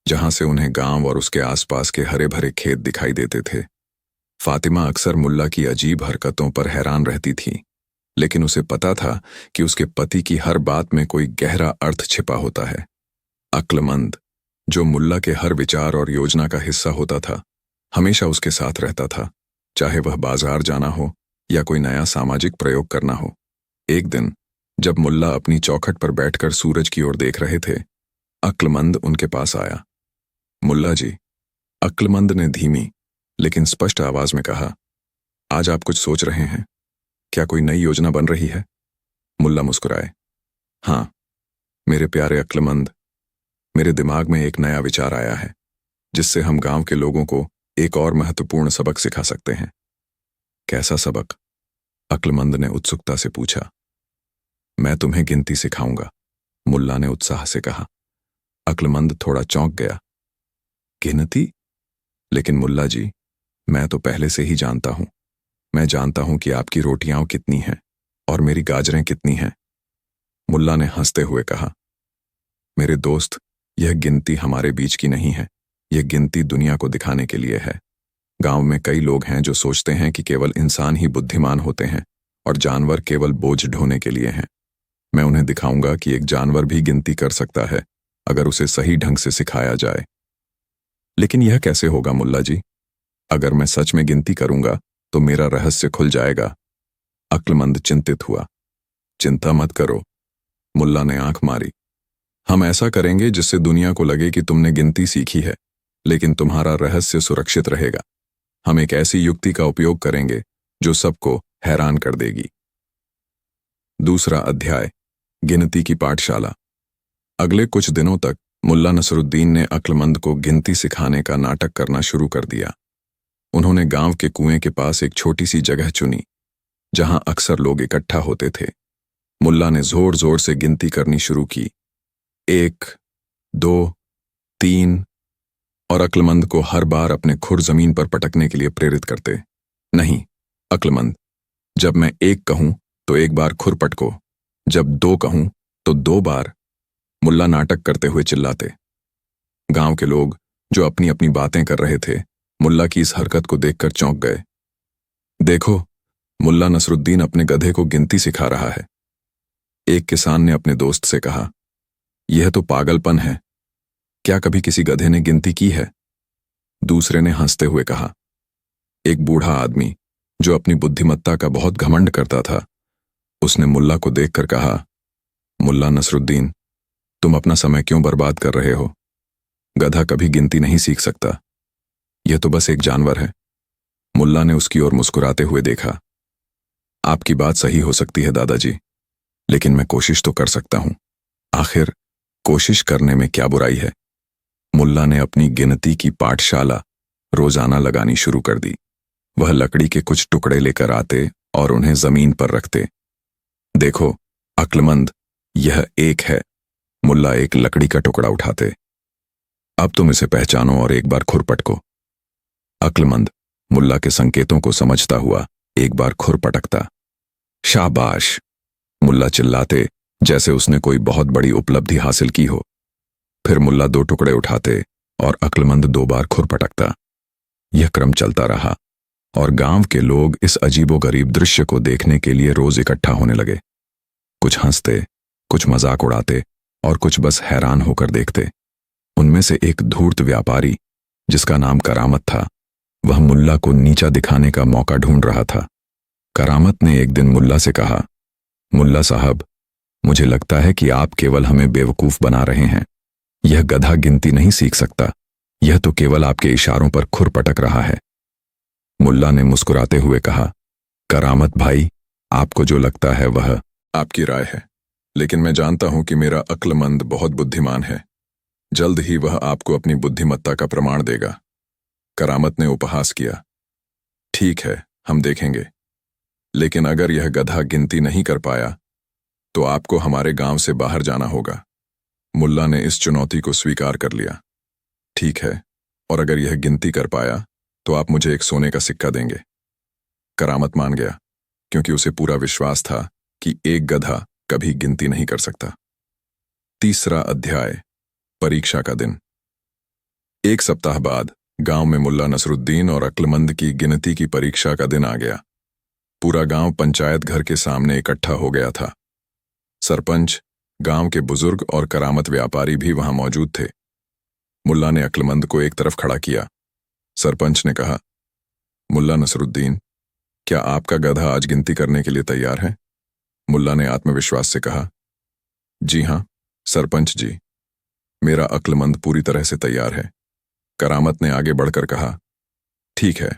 जहां से उन्हें गांव और उसके आसपास के हरे भरे खेत दिखाई देते थे। फातिमा अक्सर मुल्ला की अजीब हरकतों पर हैरान रहती थी, लेकिन उसे पता था कि उसके पति की हर बात में कोई गहरा अर्थ छिपा होता है। अक्लमंद, जो मुल्ला के हर विचार और योजना का हिस्सा होता था, हमेशा उसके साथ रहता था, चाहे वह बाजार जाना हो या कोई नया सामाजिक प्रयोग करना हो। एक दिन जब मुल्ला अपनी चौखट पर बैठकर सूरज की ओर देख रहे थे, अक्लमंद उनके पास आया। मुल्ला जी, अक्लमंद ने धीमी लेकिन स्पष्ट आवाज में कहा, आज आप कुछ सोच रहे हैं? क्या कोई नई योजना बन रही है? मुल्ला मुस्कुराए। हाँ मेरे प्यारे अक्लमंद, मेरे दिमाग में एक नया विचार आया है, जिससे हम गांव के लोगों को एक और महत्वपूर्ण सबक सिखा सकते हैं। कैसा सबक? अक्लमंद ने उत्सुकता से पूछा। मैं तुम्हें गिनती सिखाऊंगा, मुल्ला ने उत्साह से कहा। अक्लमंद थोड़ा चौंक गया। गिनती? लेकिन मुल्ला जी, मैं तो पहले से ही जानता हूं। मैं जानता हूं कि आपकी रोटियां कितनी हैं और मेरी गाजरें कितनी हैं। मुल्ला ने हंसते हुए कहा, मेरे दोस्त, यह गिनती हमारे बीच की नहीं है। यह गिनती दुनिया को दिखाने के लिए है। गांव में कई लोग हैं जो सोचते हैं कि केवल इंसान ही बुद्धिमान होते हैं और जानवर केवल बोझ ढोने के लिए हैं। मैं उन्हें दिखाऊंगा कि एक जानवर भी गिनती कर सकता है, अगर उसे सही ढंग से सिखाया जाए। लेकिन यह कैसे होगा मुल्ला जी? अगर मैं सच में गिनती करूंगा तो मेरा रहस्य खुल जाएगा। अक्लमंद चिंतित हुआ। चिंता मत करो, मुल्ला ने आंख मारी। हम ऐसा करेंगे जिससे दुनिया को लगे कि तुमने गिनती सीखी है, लेकिन तुम्हारा रहस्य सुरक्षित रहेगा। हम एक ऐसी युक्ति का उपयोग करेंगे जो सबको हैरान कर देगी। दूसरा अध्याय। गिनती की पाठशाला। अगले कुछ दिनों तक मुल्ला नसरुद्दीन ने अक्लमंद को गिनती सिखाने का नाटक करना शुरू कर दिया। उन्होंने गांव के कुएं के पास एक छोटी सी जगह चुनी, जहां अक्सर लोग इकट्ठा होते थे। मुल्ला ने जोर जोर से गिनती करनी शुरू की। 1, 2, 3, और अक्लमंद को हर बार अपने खुर जमीन पर पटकने के लिए प्रेरित करते। नहीं अक्लमंद, जब मैं 1 कहूं तो 1 बार खुर पटको, जब 2 कहूं तो 2 बार, मुल्ला नाटक करते हुए चिल्लाते। गांव के लोग, जो अपनी अपनी बातें कर रहे थे, मुल्ला की इस हरकत को देखकर चौंक गए। देखो, मुल्ला नसरुद्दीन अपने गधे को गिनती सिखा रहा है। एक किसान ने अपने दोस्त से कहा, यह तो पागलपन है। क्या कभी किसी गधे ने गिनती की है? दूसरे ने हंसते हुए कहा। एक बूढ़ा आदमी, जो अपनी बुद्धिमत्ता का बहुत घमंड करता था, उसने मुल्ला को देखकर कहा, मुल्ला नसरुद्दीन, तुम अपना समय क्यों बर्बाद कर रहे हो? गधा कभी गिनती नहीं सीख सकता। यह तो बस एक जानवर है। मुल्ला ने उसकी ओर मुस्कुराते हुए देखा। आपकी बात सही हो सकती है दादाजी, लेकिन मैं कोशिश तो कर सकता हूं। आखिर कोशिश करने में क्या बुराई है? मुल्ला ने अपनी गिनती की पाठशाला रोजाना लगानी शुरू कर दी। वह लकड़ी के कुछ टुकड़े लेकर आते और उन्हें जमीन पर रखते। देखो अक्लमंद, यह 1 है। मुल्ला एक लकड़ी का टुकड़ा उठाते। अब तुम इसे पहचानो और 1 बार खुर पटको। अक्लमंद मुल्ला के संकेतों को समझता हुआ 1 बार खुर पटकता। शाबाश, मुल्ला चिल्लाते, जैसे उसने कोई बहुत बड़ी उपलब्धि हासिल की हो। फिर मुल्ला 2 टुकड़े उठाते और अक्लमंद 2 बार खुर पटकता। यह क्रम चलता रहा और गांव के लोग इस अजीबोगरीब दृश्य को देखने के लिए रोज इकट्ठा होने लगे। कुछ हंसते, कुछ मजाक उड़ाते और कुछ बस हैरान होकर देखते। उनमें से एक धूर्त व्यापारी, जिसका नाम करामत था, वह मुल्ला को नीचा दिखाने का मौका ढूंढ रहा था। करामत ने एक दिन मुल्ला से कहा, मुल्ला साहब, मुझे लगता है कि आप केवल हमें बेवकूफ बना रहे हैं। यह गधा गिनती नहीं सीख सकता। यह तो केवल आपके इशारों पर खुर पटक रहा है। मुल्ला ने मुस्कुराते हुए कहा, करामत भाई, आपको जो लगता है वह आपकी राय है, लेकिन मैं जानता हूं कि मेरा अक्लमंद बहुत बुद्धिमान है। जल्द ही वह आपको अपनी बुद्धिमत्ता का प्रमाण देगा। करामत ने उपहास किया। ठीक है, हम देखेंगे। लेकिन अगर यह गधा गिनती नहीं कर पाया तो आपको हमारे गांव से बाहर जाना होगा। मुल्ला ने इस चुनौती को स्वीकार कर लिया। ठीक है, और अगर यह गिनती कर पाया तो आप मुझे एक सोने का सिक्का देंगे। करामत मान गया, क्योंकि उसे पूरा विश्वास था कि एक गधा कभी गिनती नहीं कर सकता। तीसरा अध्याय, परीक्षा का दिन। एक सप्ताह बाद गांव में मुल्ला नसरुद्दीन और अक्लमंद की गिनती की परीक्षा का दिन आ गया। पूरा गांव पंचायत घर के सामने इकट्ठा हो गया था। सरपंच, गांव के बुजुर्ग और करामत व्यापारी भी वहां मौजूद थे। मुल्ला ने अक्लमंद को एक तरफ खड़ा किया। सरपंच ने कहा, मुल्ला नसरुद्दीन, क्या आपका गधा आज गिनती करने के लिए तैयार है? मुल्ला ने आत्मविश्वास से कहा, जी हां सरपंच जी, मेरा अक्लमंद पूरी तरह से तैयार है। करामत ने आगे बढ़कर कहा, ठीक है,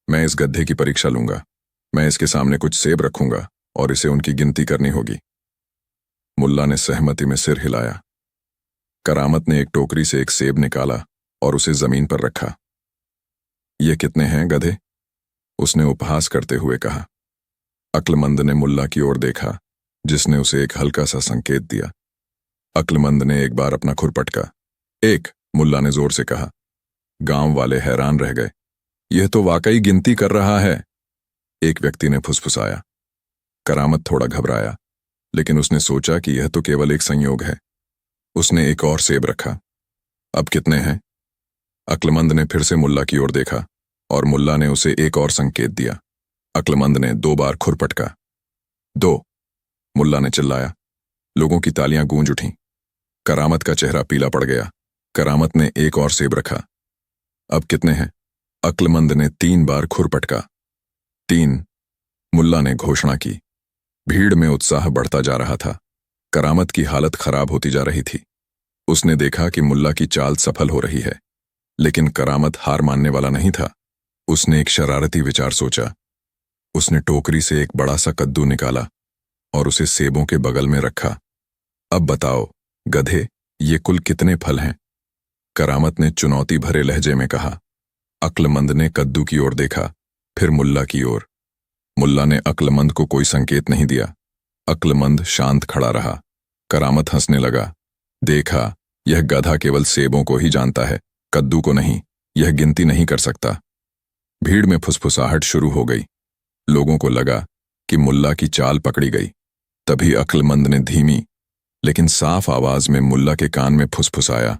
मैं इस गधे की परीक्षा लूंगा। मैं इसके सामने कुछ सेब रखूंगा और इसे उनकी गिनती करनी होगी। मुल्ला ने सहमति में सिर हिलाया। करामत ने एक टोकरी से एक सेब निकाला और उसे जमीन पर रखा। ये कितने हैं गधे? उसने उपहास करते हुए कहा। अक्लमंद ने मुल्ला की ओर देखा, जिसने उसे एक हल्का सा संकेत दिया। अक्लमंद ने एक बार अपना खुर पटका। एक, मुल्ला ने जोर से कहा। गांव वाले हैरान रह गए। यह तो वाकई गिनती कर रहा है, एक व्यक्ति ने फुसफुसाया। करामत थोड़ा घबराया, लेकिन उसने सोचा कि यह तो केवल एक संयोग है। उसने एक और सेब रखा। अब कितने हैं? अक्लमंद ने फिर से मुल्ला की ओर देखा और मुल्ला ने उसे एक और संकेत दिया। अक्लमंद ने 2 बार खुर पटका। 2, मुल्ला ने चिल्लाया। लोगों की तालियां गूंज उठीं। करामत का चेहरा पीला पड़ गया। करामत ने एक और सेब रखा। अब कितने हैं? अक्लमंद ने 3 बार खुर पटका। 3, मुल्ला ने घोषणा की। भीड़ में उत्साह बढ़ता जा रहा था। करामत की हालत खराब होती जा रही थी। उसने देखा कि मुल्ला की चाल सफल हो रही है, लेकिन करामत हार मानने वाला नहीं था। उसने एक शरारती विचार सोचा। उसने टोकरी से एक बड़ा सा कद्दू निकाला और उसे सेबों के बगल में रखा। अब बताओ गधे, ये कुल कितने फल हैं? करामत ने चुनौती भरे लहजे में कहा। अक्लमंद ने कद्दू की ओर देखा, फिर मुल्ला की ओर। मुल्ला ने अक्लमंद को कोई संकेत नहीं दिया। अक्लमंद शांत खड़ा रहा। करामत हंसने लगा। देखा, यह गधा केवल सेबों को ही जानता है, कद्दू को नहीं। यह गिनती नहीं कर सकता। भीड़ में फुसफुसाहट शुरू हो गई। लोगों को लगा कि मुल्ला की चाल पकड़ी गई। तभी अक्लमंद ने धीमी लेकिन साफ आवाज में मुल्ला के कान में फुसफुसाया,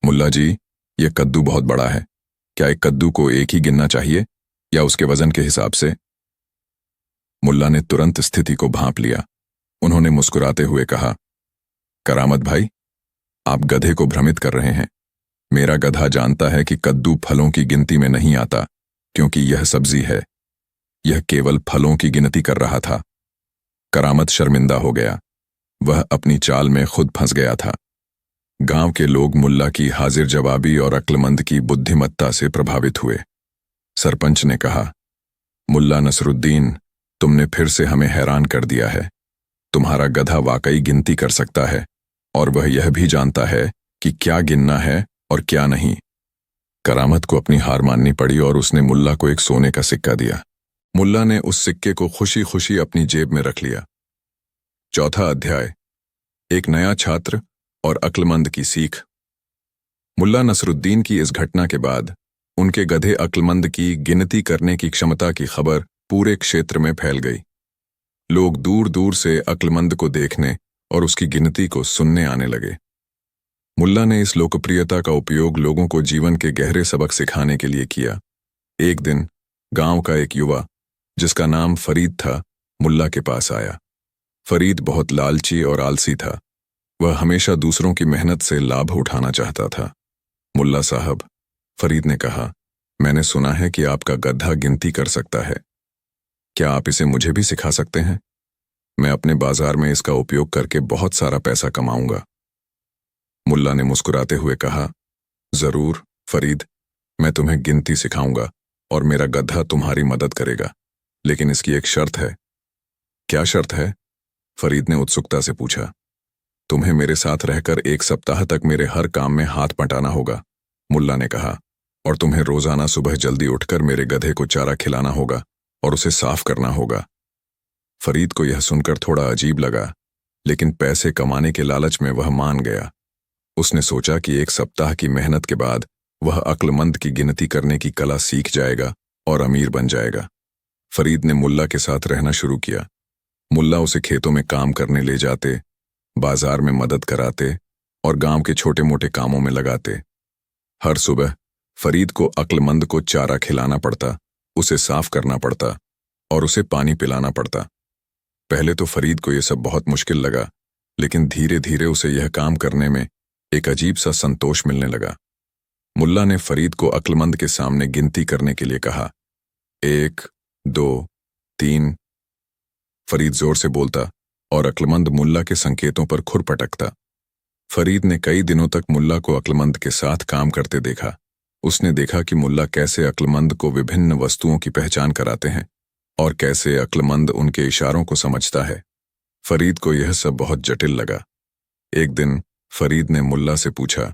मुल्ला जी, यह कद्दू बहुत बड़ा है। क्या एक कद्दू को एक ही गिनना चाहिए या उसके वजन के हिसाब से? मुल्ला ने तुरंत स्थिति को भांप लिया। उन्होंने मुस्कुराते हुए कहा, करामत भाई, आप गधे को भ्रमित कर रहे हैं। मेरा गधा जानता है कि कद्दू फलों की गिनती में नहीं आता, क्योंकि यह सब्जी है। यह केवल फलों की गिनती कर रहा था। करामत शर्मिंदा हो गया। वह अपनी चाल में खुद फंस गया था। गांव के लोग मुल्ला की हाजिर जवाबी और अक्लमंद की बुद्धिमत्ता से प्रभावित हुए। सरपंच ने कहा, मुल्ला नसरुद्दीन, तुमने फिर से हमें हैरान कर दिया है। तुम्हारा गधा वाकई गिनती कर सकता है और वह यह भी जानता है कि क्या गिनना है और क्या नहीं। करामत को अपनी हार माननी पड़ी और उसने मुल्ला को एक सोने का सिक्का दिया। मुल्ला ने उस सिक्के को खुशी खुशी अपनी जेब में रख लिया। चौथा अध्याय, एक नया छात्र और अक्लमंद की सीख। मुल्ला नसरुद्दीन की इस घटना के बाद उनके गधे अक्लमंद की गिनती करने की क्षमता की खबर पूरे क्षेत्र में फैल गई। लोग दूर दूर से अक्लमंद को देखने और उसकी गिनती को सुनने आने लगे। मुल्ला ने इस लोकप्रियता का उपयोग लोगों को जीवन के गहरे सबक सिखाने के लिए किया। एक दिन गांव का एक युवा, जिसका नाम फरीद था, मुल्ला के पास आया। फरीद बहुत लालची और आलसी था। वह हमेशा दूसरों की मेहनत से लाभ उठाना चाहता था। मुल्ला साहब, फरीद ने कहा, मैंने सुना है कि आपका गधा गिनती कर सकता है। क्या आप इसे मुझे भी सिखा सकते हैं? मैं अपने बाजार में इसका उपयोग करके बहुत सारा पैसा कमाऊंगा। मुल्ला ने मुस्कुराते हुए कहा, जरूर फरीद, मैं तुम्हें गिनती सिखाऊंगा और मेरा गधा तुम्हारी मदद करेगा, लेकिन इसकी एक शर्त है। क्या शर्त है? फरीद ने उत्सुकता से पूछा। तुम्हें मेरे साथ रहकर 1 सप्ताह तक मेरे हर काम में हाथ बंटाना होगा, मुल्ला ने कहा, और तुम्हें रोजाना सुबह जल्दी उठकर मेरे गधे को चारा खिलाना होगा और उसे साफ करना होगा। फरीद को यह सुनकर थोड़ा अजीब लगा, लेकिन पैसे कमाने के लालच में वह मान गया। उसने सोचा कि 1 सप्ताह की मेहनत के बाद वह अक्लमंद की गिनती करने की कला सीख जाएगा और अमीर बन जाएगा। फरीद ने मुल्ला के साथ रहना शुरू किया। मुल्ला उसे खेतों में काम करने ले जाते, बाजार में मदद कराते और गांव के छोटे मोटे कामों में लगाते। हर सुबह फरीद को अक्लमंद को चारा खिलाना पड़ता, उसे साफ करना पड़ता और उसे पानी पिलाना पड़ता। पहले तो फरीद को यह सब बहुत मुश्किल लगा, लेकिन धीरे धीरे उसे यह काम करने में एक अजीब सा संतोष मिलने लगा। मुल्ला ने फरीद को अक्लमंद के सामने गिनती करने के लिए कहा। 1, 2, 3। फरीद जोर से बोलता और अक्लमंद मुल्ला के संकेतों पर खुर पटकता। फरीद ने कई दिनों तक मुल्ला को अक्लमंद के साथ काम करते देखा। उसने देखा कि मुल्ला कैसे अक्लमंद को विभिन्न वस्तुओं की पहचान कराते हैं और कैसे अक्लमंद उनके इशारों को समझता है। फरीद को यह सब बहुत जटिल लगा। एक दिन फरीद ने मुल्ला से पूछा,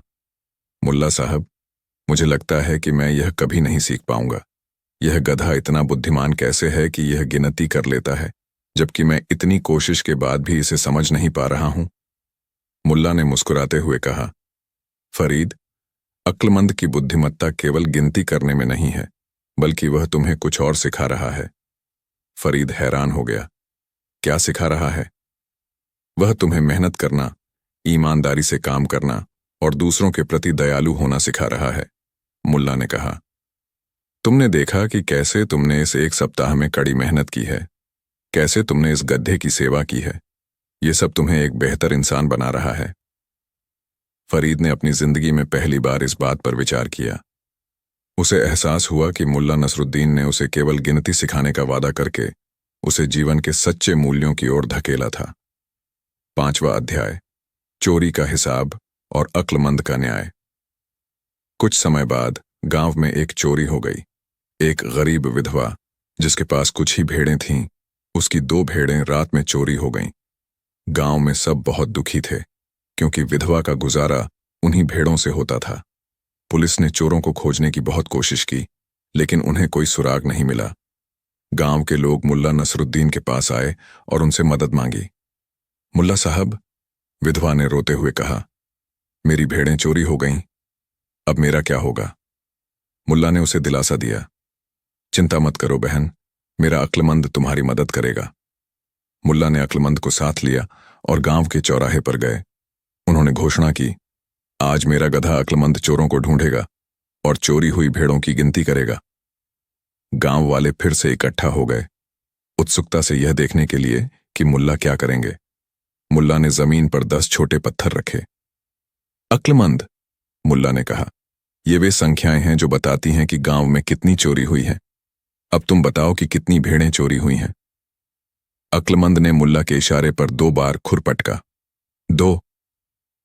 मुल्ला साहब, मुझे लगता है कि मैं यह कभी नहीं सीख पाऊंगा। यह गधा इतना बुद्धिमान कैसे है कि यह गिनती कर लेता है, जबकि मैं इतनी कोशिश के बाद भी इसे समझ नहीं पा रहा हूं। मुल्ला ने मुस्कुराते हुए कहा, फरीद, अक्लमंद की बुद्धिमत्ता केवल गिनती करने में नहीं है, बल्कि वह तुम्हें कुछ और सिखा रहा है। फरीद हैरान हो गया। क्या सिखा रहा है? वह तुम्हें मेहनत करना, ईमानदारी से काम करना और दूसरों के प्रति दयालु होना सिखा रहा है। मुल्ला ने कहा, तुमने देखा कि कैसे तुमने इस 1 सप्ताह में कड़ी मेहनत की है, कैसे तुमने इस गधे की सेवा की है। ये सब तुम्हें एक बेहतर इंसान बना रहा है। फरीद ने अपनी जिंदगी में पहली बार इस बात पर विचार किया। उसे एहसास हुआ कि मुल्ला नसरुद्दीन ने उसे केवल गिनती सिखाने का वादा करके उसे जीवन के सच्चे मूल्यों की ओर धकेला था। 5वां अध्याय, चोरी का हिसाब और अक्लमंद का न्याय। कुछ समय बाद गांव में एक चोरी हो गई। एक गरीब विधवा, जिसके पास कुछ ही भेड़ें थीं, उसकी 2 भेड़ें रात में चोरी हो गईं। गांव में सब बहुत दुखी थे, क्योंकि विधवा का गुजारा उन्हीं भेड़ों से होता था। पुलिस ने चोरों को खोजने की बहुत कोशिश की, लेकिन उन्हें कोई सुराग नहीं मिला। गांव के लोग मुल्ला नसरुद्दीन के पास आए और उनसे मदद मांगी। मुल्ला साहब, विधवा ने रोते हुए कहा, मेरी भेड़ें चोरी हो गईं, अब मेरा क्या होगा? मुल्ला ने उसे दिलासा दिया, चिंता मत करो बहन, मेरा अक्लमंद तुम्हारी मदद करेगा। मुल्ला ने अक्लमंद को साथ लिया और गांव के चौराहे पर गए। उन्होंने घोषणा की, आज मेरा गधा अक्लमंद चोरों को ढूंढेगा और चोरी हुई भेड़ों की गिनती करेगा। गांव वाले फिर से इकट्ठा हो गए, उत्सुकता से यह देखने के लिए कि मुल्ला क्या करेंगे। मुल्ला ने जमीन पर 10 छोटे पत्थर रखे। अक्लमंद, मुल्ला ने कहा, ये वे संख्याएं हैं जो बताती हैं कि गांव में कितनी चोरी हुई है। अब तुम बताओ कि कितनी भेड़ें चोरी हुई हैं। अक्लमंद ने मुल्ला के इशारे पर 2 बार खुर पटका। 2,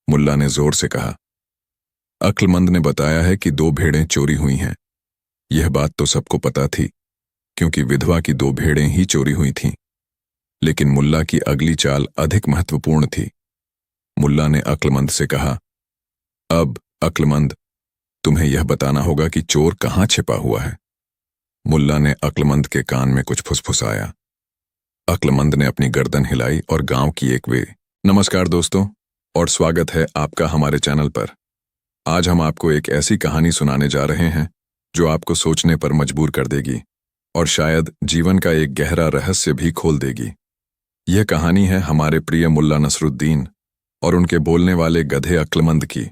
मुल्ला ने जोर से कहा। अक्लमंद ने बताया है कि 2 भेड़ें चोरी हुई हैं। यह बात तो सबको पता थी, क्योंकि विधवा की 2 भेड़ें ही चोरी हुई थीं। लेकिन मुल्ला की अगली चाल अधिक महत्वपूर्ण थी। मुल्ला ने अक्लमंद से कहा, अब अक्लमंद, तुम्हें यह बताना होगा कि चोर कहाँ छिपा हुआ है। मुल्ला ने अक्लमंद के कान में कुछ फुसफुसाया। अक्लमंद ने अपनी गर्दन हिलाई और गांव की एक वे। नमस्कार दोस्तों, और स्वागत है आपका हमारे चैनल पर। आज हम आपको एक ऐसी कहानी सुनाने जा रहे हैं जो आपको सोचने पर मजबूर कर देगी और शायद जीवन का एक गहरा रहस्य भी खोल देगी। यह कहानी है हमारे प्रिय मुल्ला नसरुद्दीन और उनके बोलने वाले गधे अक्लमंद की,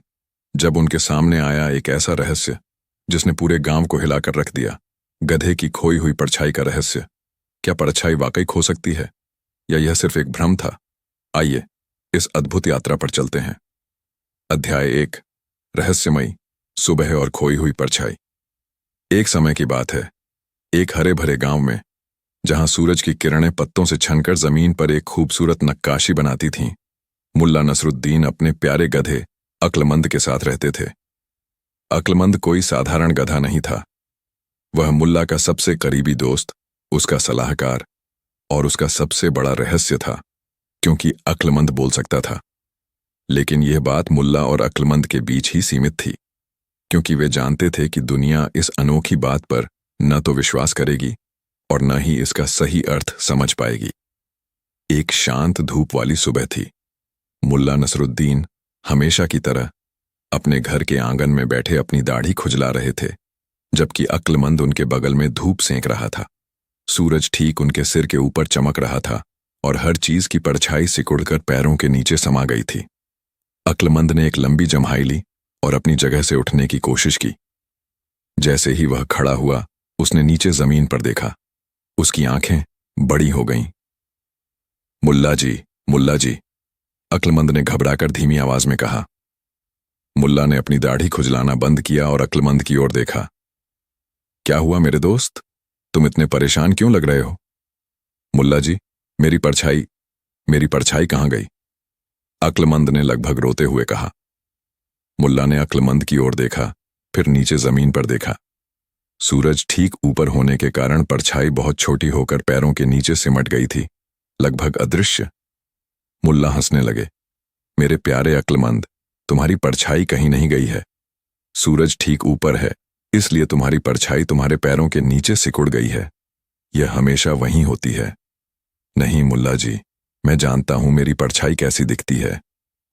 जब उनके सामने आया एक ऐसा रहस्य जिसने पूरे गांव को हिलाकर रख दिया। गधे की खोई हुई परछाई का रहस्य। क्या परछाई वाकई खो सकती है, या यह सिर्फ एक भ्रम था? आइए इस अद्भुत यात्रा पर चलते हैं। अध्याय 1, रहस्यमयी सुबह और खोई हुई परछाई। एक समय की बात है, एक हरे भरे गांव में, जहां सूरज की किरणें पत्तों से छनकर जमीन पर एक खूबसूरत नक्काशी बनाती थीं, मुल्ला नसरुद्दीन अपने प्यारे गधे अक्लमंद के साथ रहते थे। अक्लमंद कोई साधारण गधा नहीं था। वह मुल्ला का सबसे करीबी दोस्त, उसका सलाहकार और उसका सबसे बड़ा रहस्य था, क्योंकि अक्लमंद बोल सकता था। लेकिन यह बात मुल्ला और अक्लमंद के बीच ही सीमित थी, क्योंकि वे जानते थे कि दुनिया इस अनोखी बात पर न तो विश्वास करेगी और न ही इसका सही अर्थ समझ पाएगी। एक शांत धूप वाली सुबह थी। मुल्ला नसरुद्दीन हमेशा की तरह अपने घर के आंगन में बैठे अपनी दाढ़ी खुजला रहे थे, जबकि अक्लमंद उनके बगल में धूप सेंक रहा था। सूरज ठीक उनके सिर के ऊपर चमक रहा था और हर चीज की परछाई सिकुड़कर पैरों के नीचे समा गई थी। अक्लमंद ने एक लंबी जम्हाई ली और अपनी जगह से उठने की कोशिश की। जैसे ही वह खड़ा हुआ, उसने नीचे जमीन पर देखा। उसकी आंखें बड़ी हो गईं। मुल्ला जी, मुल्ला जी, अक्लमंद ने घबराकर धीमी आवाज में कहा। मुल्ला ने अपनी दाढ़ी खुजलाना बंद किया और अक्लमंद की ओर देखा। क्या हुआ मेरे दोस्त, तुम इतने परेशान क्यों लग रहे हो? मुल्ला जी, मेरी परछाई कहाँ गई? अक्लमंद ने लगभग रोते हुए कहा। मुल्ला ने अक्लमंद की ओर देखा, फिर नीचे जमीन पर देखा। सूरज ठीक ऊपर होने के कारण परछाई बहुत छोटी होकर पैरों के नीचे सिमट गई थी, लगभग अदृश्य। मुल्ला हंसने लगे। मेरे प्यारे अक्लमंद, तुम्हारी परछाई कहीं नहीं गई है। सूरज ठीक ऊपर है, इसलिए तुम्हारी परछाई तुम्हारे पैरों के नीचे सिकुड़ गई है। यह हमेशा वहीं होती है। नहीं मुल्ला जी, मैं जानता हूं मेरी परछाई कैसी दिखती है।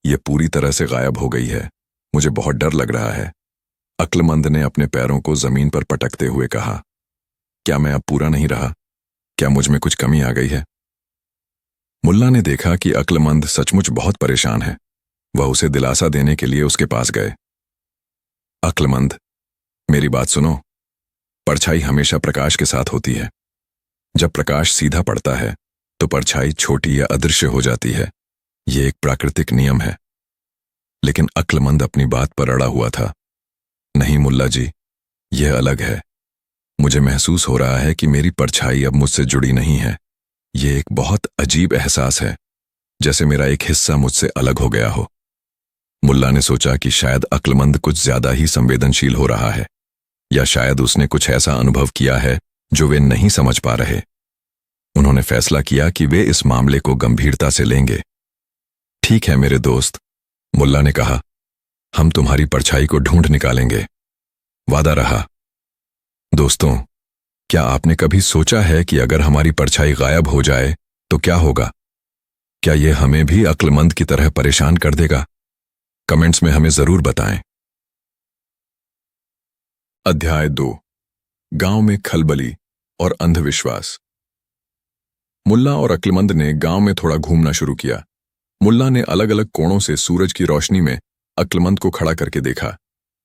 यह पूरी तरह से गायब हो गई है। मुझे बहुत डर लग रहा है। अक्लमंद ने अपने पैरों को जमीन पर पटकते हुए कहा। क्या मैं अब पूरा नहीं रहा? क्या मुझ में कुछ कमी आ गई है? मुल्ला ने देखा कि अक्लमंद सचमुच बहुत परेशान है। वह उसे दिलासा देने के लिए उसके पास गए। अक्लमंद, मेरी बात सुनो। परछाई हमेशा प्रकाश के साथ होती है। जब प्रकाश सीधा पड़ता है तो परछाई छोटी या अदृश्य हो जाती है। यह एक प्राकृतिक नियम है। लेकिन अक्लमंद अपनी बात पर अड़ा हुआ था। नहीं मुल्ला जी, यह अलग है। मुझे महसूस हो रहा है कि मेरी परछाई अब मुझसे जुड़ी नहीं है। यह एक बहुत अजीब एहसास है, जैसे मेरा एक हिस्सा मुझसे अलग हो गया हो। मुल्ला ने सोचा कि शायद अक्लमंद कुछ ज्यादा ही संवेदनशील हो रहा है, या शायद उसने कुछ ऐसा अनुभव किया है जो वे नहीं समझ पा रहे। उन्होंने फैसला किया कि वे इस मामले को गंभीरता से लेंगे। ठीक है मेरे दोस्त, मुल्ला ने कहा, हम तुम्हारी परछाई को ढूंढ निकालेंगे। वादा रहा। दोस्तों, क्या आपने कभी सोचा है कि अगर हमारी परछाई गायब हो जाए तो क्या होगा? क्या यह हमें भी अक्लमंद की तरह परेशान कर देगा? कमेंट्स में हमें जरूर बताएं। अध्याय 2, गांव में खलबली और अंधविश्वास। मुल्ला और अक्लमंद ने गांव में थोड़ा घूमना शुरू किया। मुल्ला ने अलग अलग कोणों से सूरज की रोशनी में अक्लमंद को खड़ा करके देखा,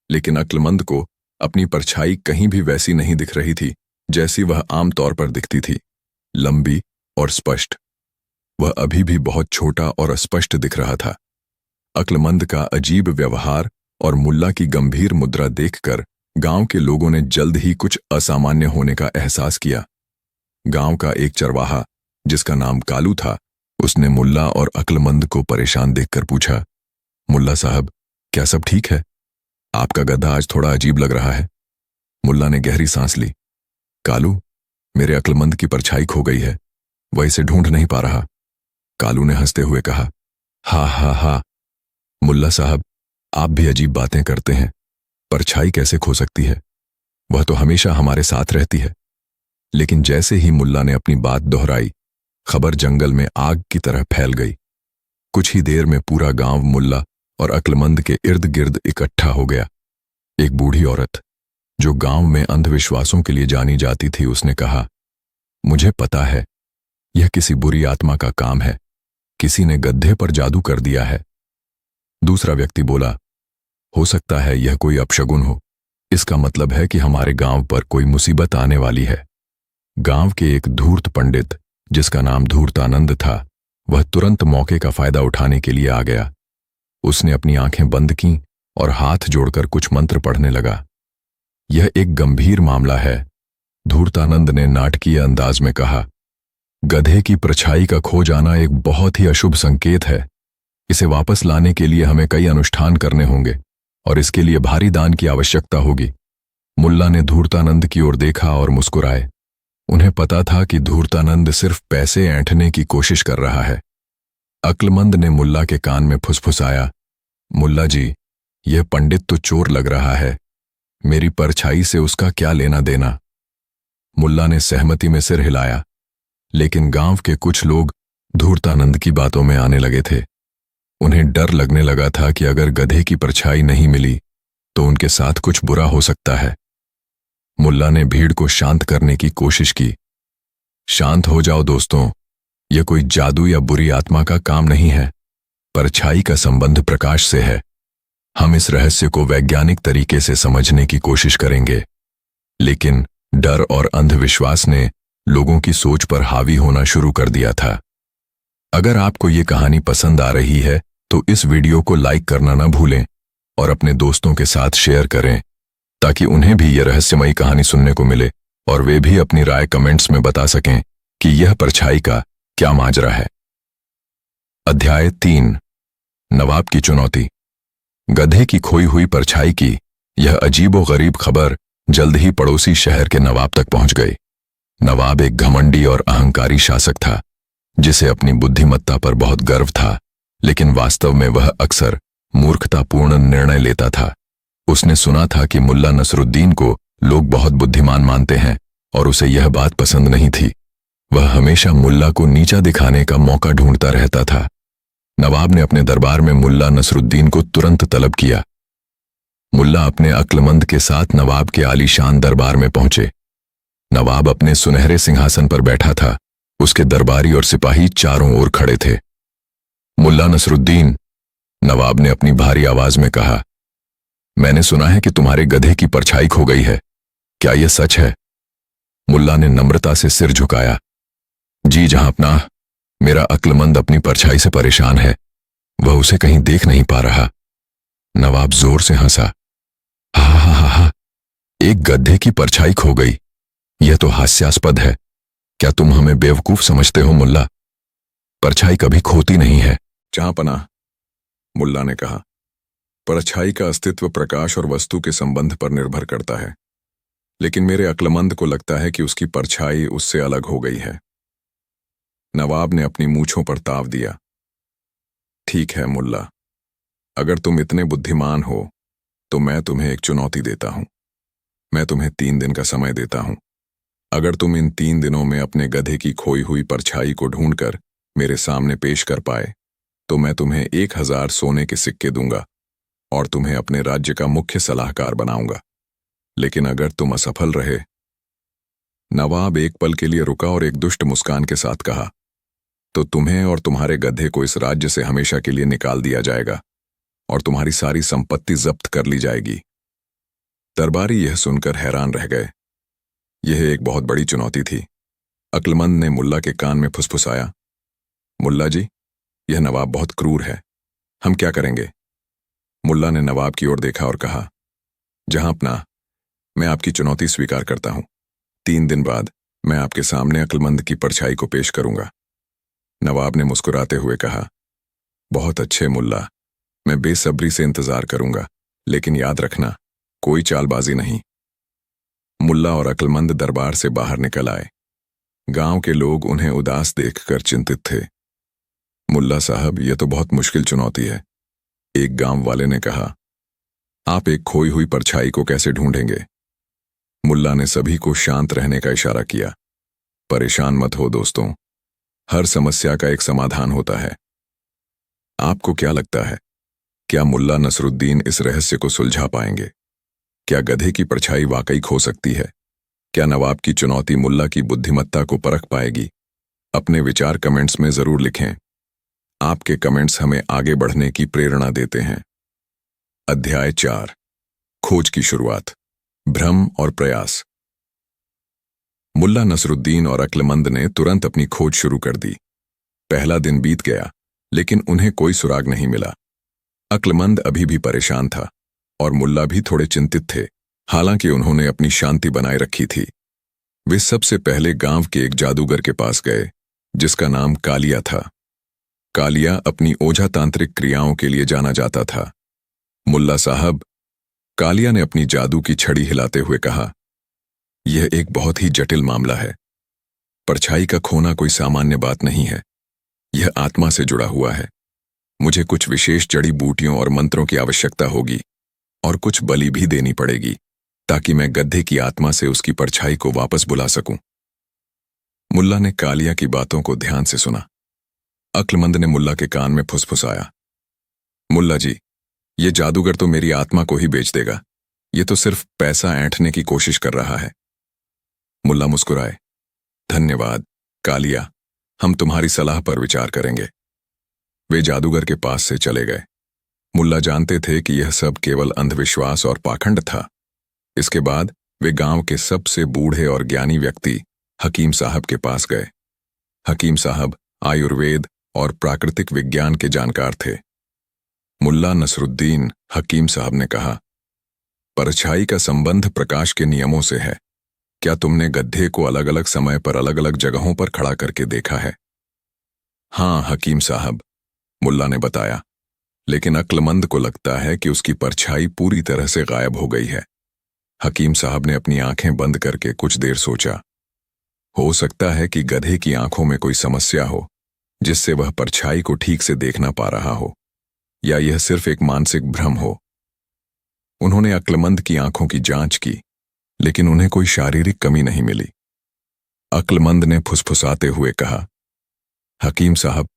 लेकिन अक्लमंद को अपनी परछाई कहीं भी वैसी नहीं दिख रही थी जैसी वह आमतौर पर दिखती थी, लंबी और स्पष्ट। वह अभी भी बहुत छोटा और अस्पष्ट दिख रहा था। अक्लमंद का अजीब व्यवहार और मुल्ला की गंभीर मुद्रा देखकर गांव के लोगों ने जल्द ही कुछ असामान्य होने का एहसास किया। गांव का एक चरवाहा, जिसका नाम कालू था, उसने मुल्ला और अक्लमंद को परेशान देखकर पूछा, मुल्ला साहब, क्या सब ठीक है? आपका गधा आज थोड़ा अजीब लग रहा है। मुल्ला ने गहरी सांस ली। कालू, मेरे अक्लमंद की परछाई खो गई है। वह इसे ढूंढ नहीं पा रहा। कालू ने हंसते हुए कहा। हा हा हा, मुल्ला साहब, आप भी अजीब बातें करते हैं। परछाई कैसे खो सकती है? वह तो हमेशा हमारे साथ रहती है। लेकिन जैसे ही मुल्ला ने अपनी बात दोहराई, खबर जंगल में आग की तरह फैल गई। कुछ ही देर में पूरा गांव मुल्ला और अक्लमंद के इर्द गिर्द इकट्ठा हो गया। एक बूढ़ी औरत, जो गांव में अंधविश्वासों के लिए जानी जाती थी, उसने कहा, मुझे पता है, यह किसी बुरी आत्मा का काम है। किसी ने गड्ढे पर जादू कर दिया है। दूसरा व्यक्ति बोला, हो सकता है यह कोई अपशगुन हो। इसका मतलब है कि हमारे गांव पर कोई मुसीबत आने वाली है। गांव के एक धूर्त पंडित, जिसका नाम धूर्तानंद था, वह तुरंत मौके का फायदा उठाने के लिए आ गया। उसने अपनी आंखें बंद कीं और हाथ जोड़कर कुछ मंत्र पढ़ने लगा। यह एक गंभीर मामला है, धूर्तानंद ने नाटकीय अंदाज में कहा। गधे की परछाई का खो जाना एक बहुत ही अशुभ संकेत है। इसे वापस लाने के लिए हमें कई अनुष्ठान करने होंगे और इसके लिए भारी दान की आवश्यकता होगी। मुल्ला ने धूर्तानंद की ओर देखा और मुस्कुराए। उन्हें पता था कि धूर्तानंद सिर्फ पैसे ऐंठने की कोशिश कर रहा है। अक्लमंद ने मुल्ला के कान में फुसफुसाया, मुल्ला जी, यह पंडित तो चोर लग रहा है। मेरी परछाई से उसका क्या लेना देना? मुल्ला ने सहमति में सिर हिलाया, लेकिन गांव के कुछ लोग धूर्तानंद की बातों में आने लगे थे। उन्हें डर लगने लगा था कि अगर गधे की परछाई नहीं मिली तो उनके साथ कुछ बुरा हो सकता है। मुल्ला ने भीड़ को शांत करने की कोशिश की। शांत हो जाओ दोस्तों, यह कोई जादू या बुरी आत्मा का काम नहीं है। परछाई का संबंध प्रकाश से है। हम इस रहस्य को वैज्ञानिक तरीके से समझने की कोशिश करेंगे, लेकिन डर और अंधविश्वास ने लोगों की सोच पर हावी होना शुरू कर दिया था। अगर आपको ये कहानी पसंद आ रही है तो इस वीडियो को लाइक करना ना भूलें और अपने दोस्तों के साथ शेयर करें, ताकि उन्हें भी यह रहस्यमयी कहानी सुनने को मिले और वे भी अपनी राय कमेंट्स में बता सकें कि यह परछाई का क्या माजरा है। अध्याय 3, नवाब की चुनौती। गधे की खोई हुई परछाई की यह अजीबोगरीब खबर जल्द ही पड़ोसी शहर के नवाब तक पहुंच गई। नवाब एक घमंडी और अहंकारी शासक था, जिसे अपनी बुद्धिमत्ता पर बहुत गर्व था, लेकिन वास्तव में वह अक्सर मूर्खतापूर्ण निर्णय लेता था। उसने सुना था कि मुल्ला नसरुद्दीन को लोग बहुत बुद्धिमान मानते हैं और उसे यह बात पसंद नहीं थी। वह हमेशा मुल्ला को नीचा दिखाने का मौका ढूंढता रहता था। नवाब ने अपने दरबार में मुल्ला नसरुद्दीन को तुरंत तलब किया। मुल्ला अपने अक्लमंद के साथ नवाब के आलीशान दरबार में पहुंचे। नवाब अपने सुनहरे सिंहासन पर बैठा था। उसके दरबारी और सिपाही चारों ओर खड़े थे। मुल्ला नसरुद्दीन, नवाब ने अपनी भारी आवाज में कहा, मैंने सुना है कि तुम्हारे गधे की परछाई खो गई है। क्या यह सच है? मुल्ला ने नम्रता से सिर झुकाया। जी जहांपनाह, मेरा अक्लमंद अपनी परछाई से परेशान है। वह उसे कहीं देख नहीं पा रहा। नवाब जोर से हंसा। हा हा हा हा, एक गधे की परछाई खो गई। यह तो हास्यास्पद है। क्या तुम हमें बेवकूफ समझते हो मुल्ला? परछाई कभी खोती नहीं है। जहांपनाह, मुल्ला ने कहा, परछाई का अस्तित्व प्रकाश और वस्तु के संबंध पर निर्भर करता है, लेकिन मेरे अक्लमंद को लगता है कि उसकी परछाई उससे अलग हो गई है। नवाब ने अपनी मूंछों पर ताव दिया। ठीक है मुल्ला, अगर तुम इतने बुद्धिमान हो तो मैं तुम्हें एक चुनौती देता हूं। मैं तुम्हें 3 दिन का समय देता हूं। अगर तुम इन 3 दिनों में अपने गधे की खोई हुई परछाई को ढूंढकर मेरे सामने पेश कर पाए तो मैं तुम्हें 1000 सोने के सिक्के दूंगा और तुम्हें अपने राज्य का मुख्य सलाहकार बनाऊंगा। लेकिन अगर तुम असफल रहे। नवाब एक पल के लिए रुका और एक दुष्ट मुस्कान के साथ कहा, तो तुम्हें और तुम्हारे गधे को इस राज्य से हमेशा के लिए निकाल दिया जाएगा और तुम्हारी सारी संपत्ति जब्त कर ली जाएगी। दरबारी यह सुनकर हैरान रह गए। यह एक बहुत बड़ी चुनौती थी। अक्लमंद ने मुल्ला के कान में फुसफुसाया, मुल्ला जी, यह नवाब बहुत क्रूर है। हम क्या करेंगे? मुल्ला ने नवाब की ओर देखा और कहा, जहांपनाह, मैं आपकी चुनौती स्वीकार करता हूं। 3 दिन बाद मैं आपके सामने अक्लमंद की परछाई को पेश करूंगा। नवाब ने मुस्कुराते हुए कहा, बहुत अच्छे मुल्ला, मैं बेसब्री से इंतजार करूंगा, लेकिन याद रखना, कोई चालबाजी नहीं। मुल्ला और अक्लमंद दरबार से बाहर निकल आए। गांव के लोग उन्हें उदास देखकर चिंतित थे। मुल्ला साहब, यह तो बहुत मुश्किल चुनौती है। एक गांव वाले ने कहा, आप एक खोई हुई परछाई को कैसे ढूंढेंगे? मुल्ला ने सभी को शांत रहने का इशारा किया। परेशान मत हो दोस्तों, हर समस्या का एक समाधान होता है। आपको क्या लगता है, क्या मुल्ला नसरुद्दीन इस रहस्य को सुलझा पाएंगे? क्या गधे की परछाई वाकई खो सकती है? क्या नवाब की चुनौती मुल्ला की बुद्धिमत्ता को परख पाएगी? अपने विचार कमेंट्स में जरूर लिखें। आपके कमेंट्स हमें आगे बढ़ने की प्रेरणा देते हैं। अध्याय 4, खोज की शुरुआत, भ्रम और प्रयास। मुल्ला नसरुद्दीन और अक्लमंद ने तुरंत अपनी खोज शुरू कर दी। पहला दिन बीत गया, लेकिन उन्हें कोई सुराग नहीं मिला। अक्लमंद अभी भी परेशान था और मुल्ला भी थोड़े चिंतित थे, हालांकि उन्होंने अपनी शांति बनाए रखी थी। वे सबसे पहले गांव के एक जादूगर के पास गए, जिसका नाम कालिया था। कालिया अपनी ओझा तांत्रिक क्रियाओं के लिए जाना जाता था। मुल्ला साहब, कालिया ने अपनी जादू की छड़ी हिलाते हुए कहा, यह एक बहुत ही जटिल मामला है। परछाई का खोना कोई सामान्य बात नहीं है। यह आत्मा से जुड़ा हुआ है। मुझे कुछ विशेष जड़ी बूटियों और मंत्रों की आवश्यकता होगी और कुछ बलि भी देनी पड़ेगी। ताकि मैं गड्ढे की आत्मा से उसकी परछाई को वापस बुला सकूं। मुल्ला ने कालिया की बातों को ध्यान से सुना। अक्लमंद ने मुल्ला के कान में फुसफुसाया, मुल्ला जी, ये जादूगर तो मेरी आत्मा को ही बेच देगा। ये तो सिर्फ पैसा ऐंठने की कोशिश कर रहा है। मुल्ला मुस्कुराए, धन्यवाद कालिया, हम तुम्हारी सलाह पर विचार करेंगे। वे जादूगर के पास से चले गए। मुल्ला जानते थे कि यह सब केवल अंधविश्वास और पाखंड था। इसके बाद वे गांव के सबसे बूढ़े और ज्ञानी व्यक्ति हकीम साहब के पास गए। हकीम साहब आयुर्वेद और प्राकृतिक विज्ञान के जानकार थे। मुल्ला नसरुद्दीन हकीम साहब ने कहा, परछाई का संबंध प्रकाश के नियमों से है। क्या तुमने गड्ढे को अलग अलग समय पर अलग अलग जगहों पर खड़ा करके देखा है? हाँ हकीम साहब, मुल्ला ने बताया, लेकिन अक्लमंद को लगता है कि उसकी परछाई पूरी तरह से गायब हो गई है। हकीम साहब ने अपनी आंखें बंद करके कुछ देर सोचा। हो सकता है कि गधे की आंखों में कोई समस्या हो, जिससे वह परछाई को ठीक से देख ना पा रहा हो, या यह सिर्फ एक मानसिक भ्रम हो। उन्होंने अक्लमंद की आंखों की जांच की, लेकिन उन्हें कोई शारीरिक कमी नहीं मिली। अक्लमंद ने फुसफुसाते हुए कहा, हकीम साहब,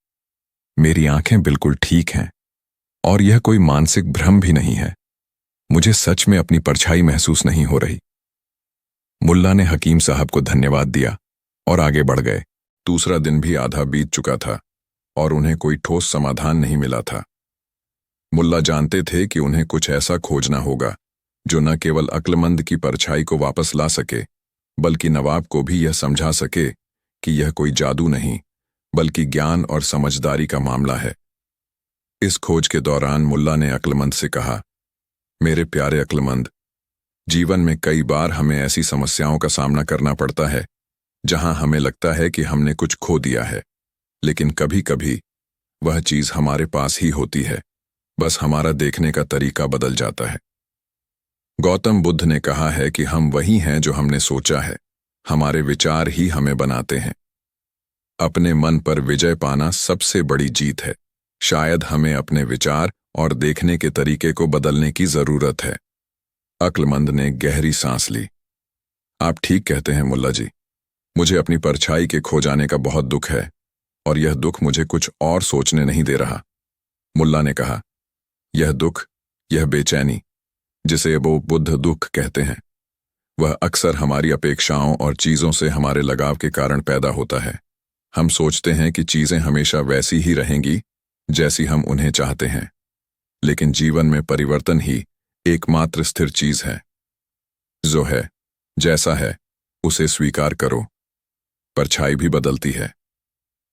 मेरी आंखें बिल्कुल ठीक हैं और यह कोई मानसिक भ्रम भी नहीं है। मुझे सच में अपनी परछाई महसूस नहीं हो रही। मुल्ला ने हकीम साहब को धन्यवाद दिया और आगे बढ़ गए। दूसरा दिन भी आधा बीत चुका था और उन्हें कोई ठोस समाधान नहीं मिला था। मुल्ला जानते थे कि उन्हें कुछ ऐसा खोजना होगा जो न केवल अक्लमंद की परछाई को वापस ला सके, बल्कि नवाब को भी यह समझा सके कि यह कोई जादू नहीं, बल्कि ज्ञान और समझदारी का मामला है। इस खोज के दौरान मुल्ला ने अक्लमंद से कहा, मेरे प्यारे अक्लमंद, जीवन में कई बार हमें ऐसी समस्याओं का सामना करना पड़ता है जहां हमें लगता है कि हमने कुछ खो दिया है, लेकिन कभी कभी वह चीज हमारे पास ही होती है, बस हमारा देखने का तरीका बदल जाता है। गौतम बुद्ध ने कहा है कि हम वही हैं जो हमने सोचा है, हमारे विचार ही हमें बनाते हैं। अपने मन पर विजय पाना सबसे बड़ी जीत है। शायद हमें अपने विचार और देखने के तरीके को बदलने की जरूरत है। अक्लमंद ने गहरी सांस ली। आप ठीक कहते हैं मुल्ला जी, मुझे अपनी परछाई के खो जाने का बहुत दुख है और यह दुख मुझे कुछ और सोचने नहीं दे रहा। मुल्ला ने कहा, यह दुख, यह बेचैनी, जिसे वो बुद्ध दुख कहते हैं, वह अक्सर हमारी अपेक्षाओं और चीजों से हमारे लगाव के कारण पैदा होता है। हम सोचते हैं कि चीजें हमेशा वैसी ही रहेंगी जैसी हम उन्हें चाहते हैं, लेकिन जीवन में परिवर्तन ही एकमात्र स्थिर चीज है। जो है, जैसा है, उसे स्वीकार करो। परछाई भी बदलती है।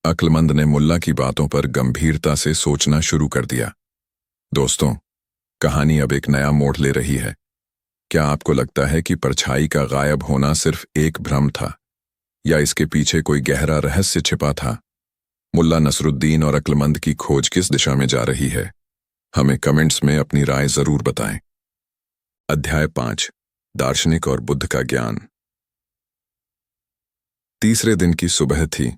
अक्लमंद ने मुल्ला की बातों पर गंभीरता से सोचना शुरू कर दिया। दोस्तों, कहानी अब एक नया मोड़ ले रही है। क्या आपको लगता है कि परछाई का गायब होना सिर्फ एक भ्रम था, या इसके पीछे कोई गहरा रहस्य छिपा था? मुल्ला नसरुद्दीन और अक्लमंद की खोज किस दिशा में जा रही है? हमें कमेंट्स में अपनी राय जरूर बताएं। अध्याय 5, दार्शनिक और बुद्ध का ज्ञान। तीसरे दिन की सुबह थी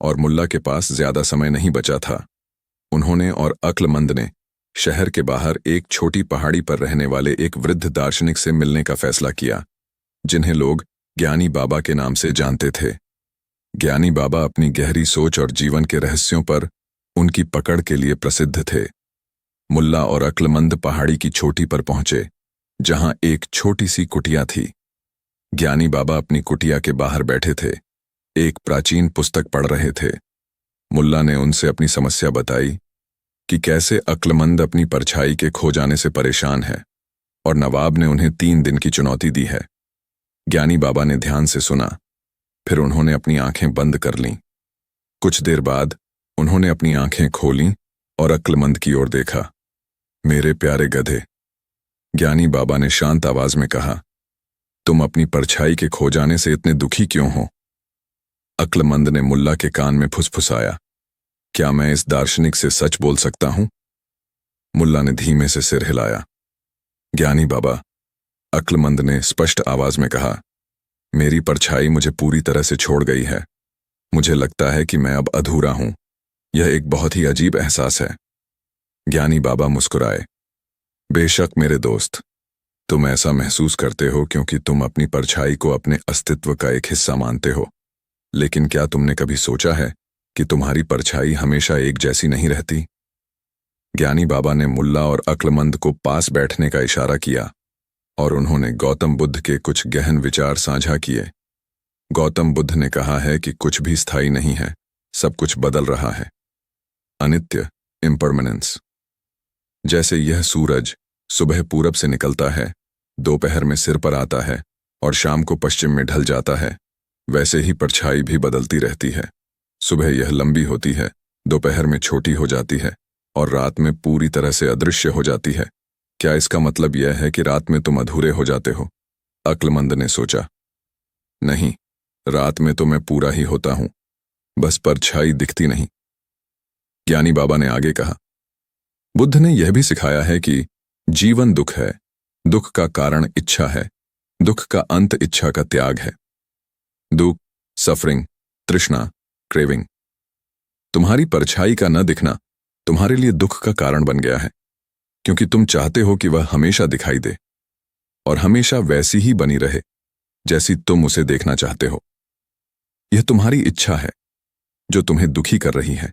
और मुल्ला के पास ज्यादा समय नहीं बचा था। उन्होंने और अक्लमंद ने शहर के बाहर एक छोटी पहाड़ी पर रहने वाले एक वृद्ध दार्शनिक से मिलने का फैसला किया, जिन्हें लोग ज्ञानी बाबा के नाम से जानते थे। ज्ञानी बाबा अपनी गहरी सोच और जीवन के रहस्यों पर उनकी पकड़ के लिए प्रसिद्ध थे। मुल्ला और अक्लमंद पहाड़ी की चोटी पर पहुंचे, जहां एक छोटी सी कुटिया थी। ज्ञानी बाबा अपनी कुटिया के बाहर बैठे थे, एक प्राचीन पुस्तक पढ़ रहे थे। मुल्ला ने उनसे अपनी समस्या बताई कि कैसे अक्लमंद अपनी परछाई के खो जाने से परेशान है, और नवाब ने उन्हें 3 दिन की चुनौती दी है। ज्ञानी बाबा ने ध्यान से सुना, फिर उन्होंने अपनी आंखें बंद कर लीं। कुछ देर बाद उन्होंने अपनी आंखें खोलीं और अक्लमंद की ओर देखा। मेरे प्यारे गधे, ज्ञानी बाबा ने शांत आवाज में कहा, तुम अपनी परछाई के खो जाने से इतने दुखी क्यों हो? अक्लमंद ने मुल्ला के कान में फुसफुसाया, क्या मैं इस दार्शनिक से सच बोल सकता हूं? मुल्ला ने धीमे से सिर हिलाया। ज्ञानी बाबा, अक्लमंद ने स्पष्ट आवाज में कहा, मेरी परछाई मुझे पूरी तरह से छोड़ गई है। मुझे लगता है कि मैं अब अधूरा हूं। यह एक बहुत ही अजीब एहसास है। ज्ञानी बाबा मुस्कुराए। बेशक मेरे दोस्त, तुम ऐसा महसूस करते हो क्योंकि तुम अपनी परछाई को अपने अस्तित्व का एक हिस्सा मानते हो। लेकिन क्या तुमने कभी सोचा है कि तुम्हारी परछाई हमेशा एक जैसी नहीं रहती? ज्ञानी बाबा ने मुल्ला और अक्लमंद को पास बैठने का इशारा किया और उन्होंने गौतम बुद्ध के कुछ गहन विचार साझा किए। गौतम बुद्ध ने कहा है कि कुछ भी स्थायी नहीं है, सब कुछ बदल रहा है। अनित्य, इम्परमानेंस। जैसे यह सूरज सुबह पूरब से निकलता है, दोपहर में सिर पर आता है और शाम को पश्चिम में ढल जाता है, वैसे ही परछाई भी बदलती रहती है। सुबह यह लंबी होती है, दोपहर में छोटी हो जाती है और रात में पूरी तरह से अदृश्य हो जाती है। क्या इसका मतलब यह है कि रात में तुम अधूरे हो जाते हो? अक्लमंद ने सोचा। नहीं, रात में तो मैं पूरा ही होता हूं, बस परछाई दिखती नहीं। ज्ञानी बाबा ने आगे कहा, बुद्ध ने यह भी सिखाया है कि जीवन दुख है, दुख का कारण इच्छा है, दुख का अंत इच्छा का त्याग है। दुख, सफरिंग, तृष्णा, क्रेविंग। तुम्हारी परछाई का न दिखना तुम्हारे लिए दुख का कारण बन गया है, क्योंकि तुम चाहते हो कि वह हमेशा दिखाई दे और हमेशा वैसी ही बनी रहे जैसी तुम उसे देखना चाहते हो। यह तुम्हारी इच्छा है जो तुम्हें दुखी कर रही है।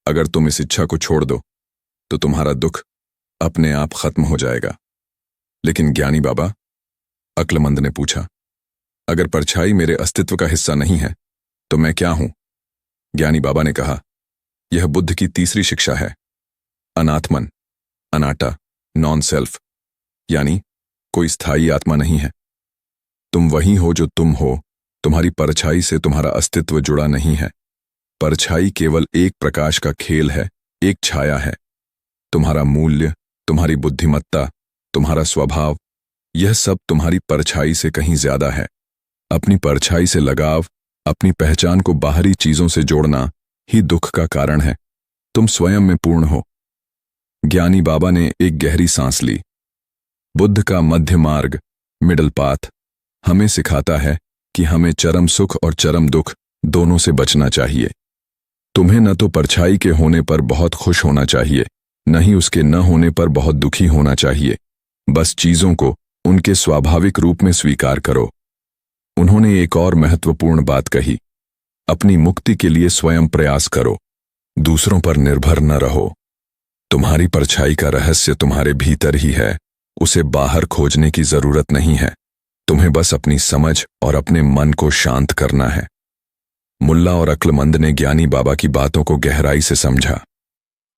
अगर तुम इस इच्छा को छोड़ दो तो तुम्हारा दुख अपने आप खत्म हो जाएगा। लेकिन ज्ञानी बाबा, अक्लमंद ने पूछा, अगर परछाई मेरे अस्तित्व का हिस्सा नहीं है तो मैं क्या हूं? ज्ञानी बाबा ने कहा, यह बुद्ध की तीसरी शिक्षा है। अनात्मन, अनाटा, नॉन सेल्फ, यानी कोई स्थायी आत्मा नहीं है। तुम वही हो जो तुम हो, तुम्हारी परछाई से तुम्हारा अस्तित्व जुड़ा नहीं है। परछाई केवल एक प्रकाश का खेल है, एक छाया है। तुम्हारा मूल्य, तुम्हारी बुद्धिमत्ता, तुम्हारा स्वभाव, यह सब तुम्हारी परछाई से कहीं ज्यादा है। अपनी परछाई से लगाव, अपनी पहचान को बाहरी चीजों से जोड़ना ही दुख का कारण है। तुम स्वयं में पूर्ण हो। ज्ञानी बाबा ने एक गहरी सांस ली। बुद्ध का मध्य मार्ग, मिडल पाथ, हमें सिखाता है कि हमें चरम सुख और चरम दुख दोनों से बचना चाहिए। तुम्हें न तो परछाई के होने पर बहुत खुश होना चाहिए, न ही उसके न होने पर बहुत दुखी होना चाहिए। बस चीजों को उनके स्वाभाविक रूप में स्वीकार करो। उन्होंने एक और महत्वपूर्ण बात कही, अपनी मुक्ति के लिए स्वयं प्रयास करो, दूसरों पर निर्भर न रहो। तुम्हारी परछाई का रहस्य तुम्हारे भीतर ही है, उसे बाहर खोजने की जरूरत नहीं है। तुम्हें बस अपनी समझ और अपने मन को शांत करना है। मुल्ला और अक्लमंद ने ज्ञानी बाबा की बातों को गहराई से समझा।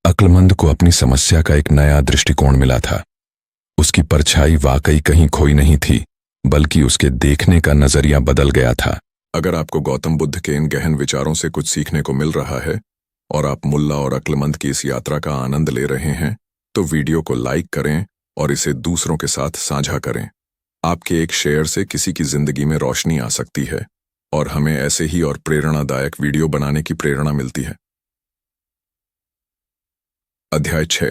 अक्लमंद को अपनी समस्या का एक नया दृष्टिकोण मिला था। उसकी परछाई वाकई कहीं खोई नहीं थी, बल्कि उसके देखने का नजरिया बदल गया था। अगर आपको गौतम बुद्ध के इन गहन विचारों से कुछ सीखने को मिल रहा है और आप मुल्ला और अक्लमंद की इस यात्रा का आनंद ले रहे हैं, तो वीडियो को लाइक करें और इसे दूसरों के साथ साझा करें। आपके एक शेयर से किसी की जिंदगी में रोशनी आ सकती है और हमें ऐसे ही और प्रेरणादायक वीडियो बनाने की प्रेरणा मिलती है। अध्याय 6,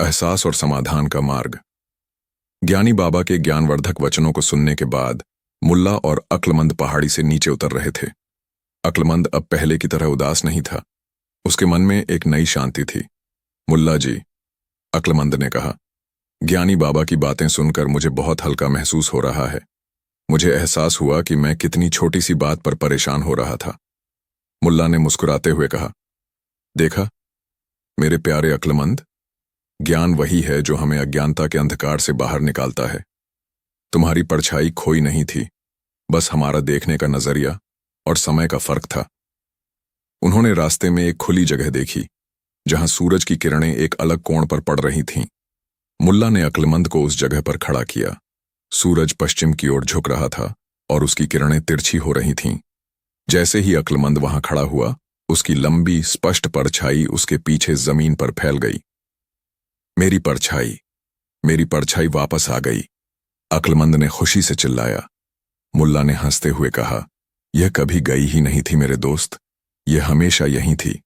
एहसास और समाधान का मार्ग। ज्ञानी बाबा के ज्ञानवर्धक वचनों को सुनने के बाद मुल्ला और अक्लमंद पहाड़ी से नीचे उतर रहे थे। अक्लमंद अब पहले की तरह उदास नहीं था, उसके मन में एक नई शांति थी। मुल्ला जी, अक्लमंद ने कहा, ज्ञानी बाबा की बातें सुनकर मुझे बहुत हल्का महसूस हो रहा है। मुझे एहसास हुआ कि मैं कितनी छोटी सी बात पर परेशान हो रहा था। मुल्ला ने मुस्कुराते हुए कहा, देखा मेरे प्यारे अक्लमंद, ज्ञान वही है जो हमें अज्ञानता के अंधकार से बाहर निकालता है। तुम्हारी परछाई खोई नहीं थी, बस हमारा देखने का नजरिया और समय का फर्क था। उन्होंने रास्ते में एक खुली जगह देखी जहां सूरज की किरणें एक अलग कोण पर पड़ रही थीं। मुल्ला ने अक्लमंद को उस जगह पर खड़ा किया। सूरज पश्चिम की ओर झुक रहा था और उसकी किरणें तिरछी हो रही थीं। जैसे ही अक्लमंद वहां खड़ा हुआ, उसकी लंबी स्पष्ट परछाई उसके पीछे जमीन पर फैल गई। मेरी परछाई वापस आ गई, अक्लमंद ने खुशी से चिल्लाया। मुल्ला ने हंसते हुए कहा, यह कभी गई ही नहीं थी मेरे दोस्त, यह हमेशा यहीं थी,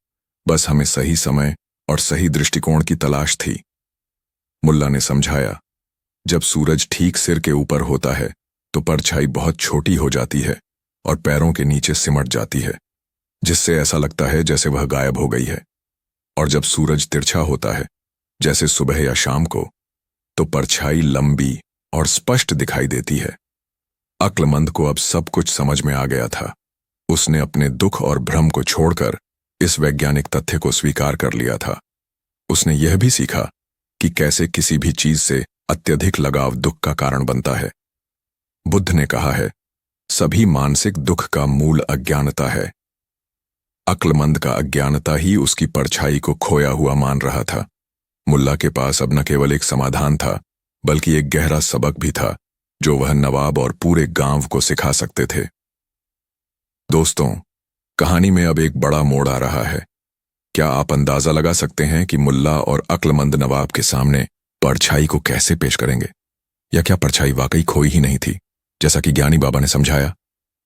बस हमें सही समय और सही दृष्टिकोण की तलाश थी। मुल्ला ने समझाया, जब सूरज ठीक सिर के ऊपर होता है तो परछाई बहुत छोटी हो जाती है और पैरों के नीचे सिमट जाती है, जिससे ऐसा लगता है जैसे वह गायब हो गई है। और जब सूरज तिरछा होता है, जैसे सुबह या शाम को, तो परछाई लंबी और स्पष्ट दिखाई देती है। अक्लमंद को अब सब कुछ समझ में आ गया था। उसने अपने दुख और भ्रम को छोड़कर इस वैज्ञानिक तथ्य को स्वीकार कर लिया था। उसने यह भी सीखा कि कैसे किसी भी चीज से अत्यधिक लगाव दुख का कारण बनता है। बुद्ध ने कहा है, सभी मानसिक दुख का मूल अज्ञानता है। अक्लमंद का अज्ञानता ही उसकी परछाई को खोया हुआ मान रहा था। मुल्ला के पास अब न केवल एक समाधान था, बल्कि एक गहरा सबक भी था जो वह नवाब और पूरे गांव को सिखा सकते थे। दोस्तों, कहानी में अब एक बड़ा मोड़ आ रहा है। क्या आप अंदाजा लगा सकते हैं कि मुल्ला और अक्लमंद नवाब के सामने परछाई को कैसे पेश करेंगे? या क्या परछाई वाकई खोई ही नहीं थी, जैसा कि ज्ञानी बाबा ने समझाया?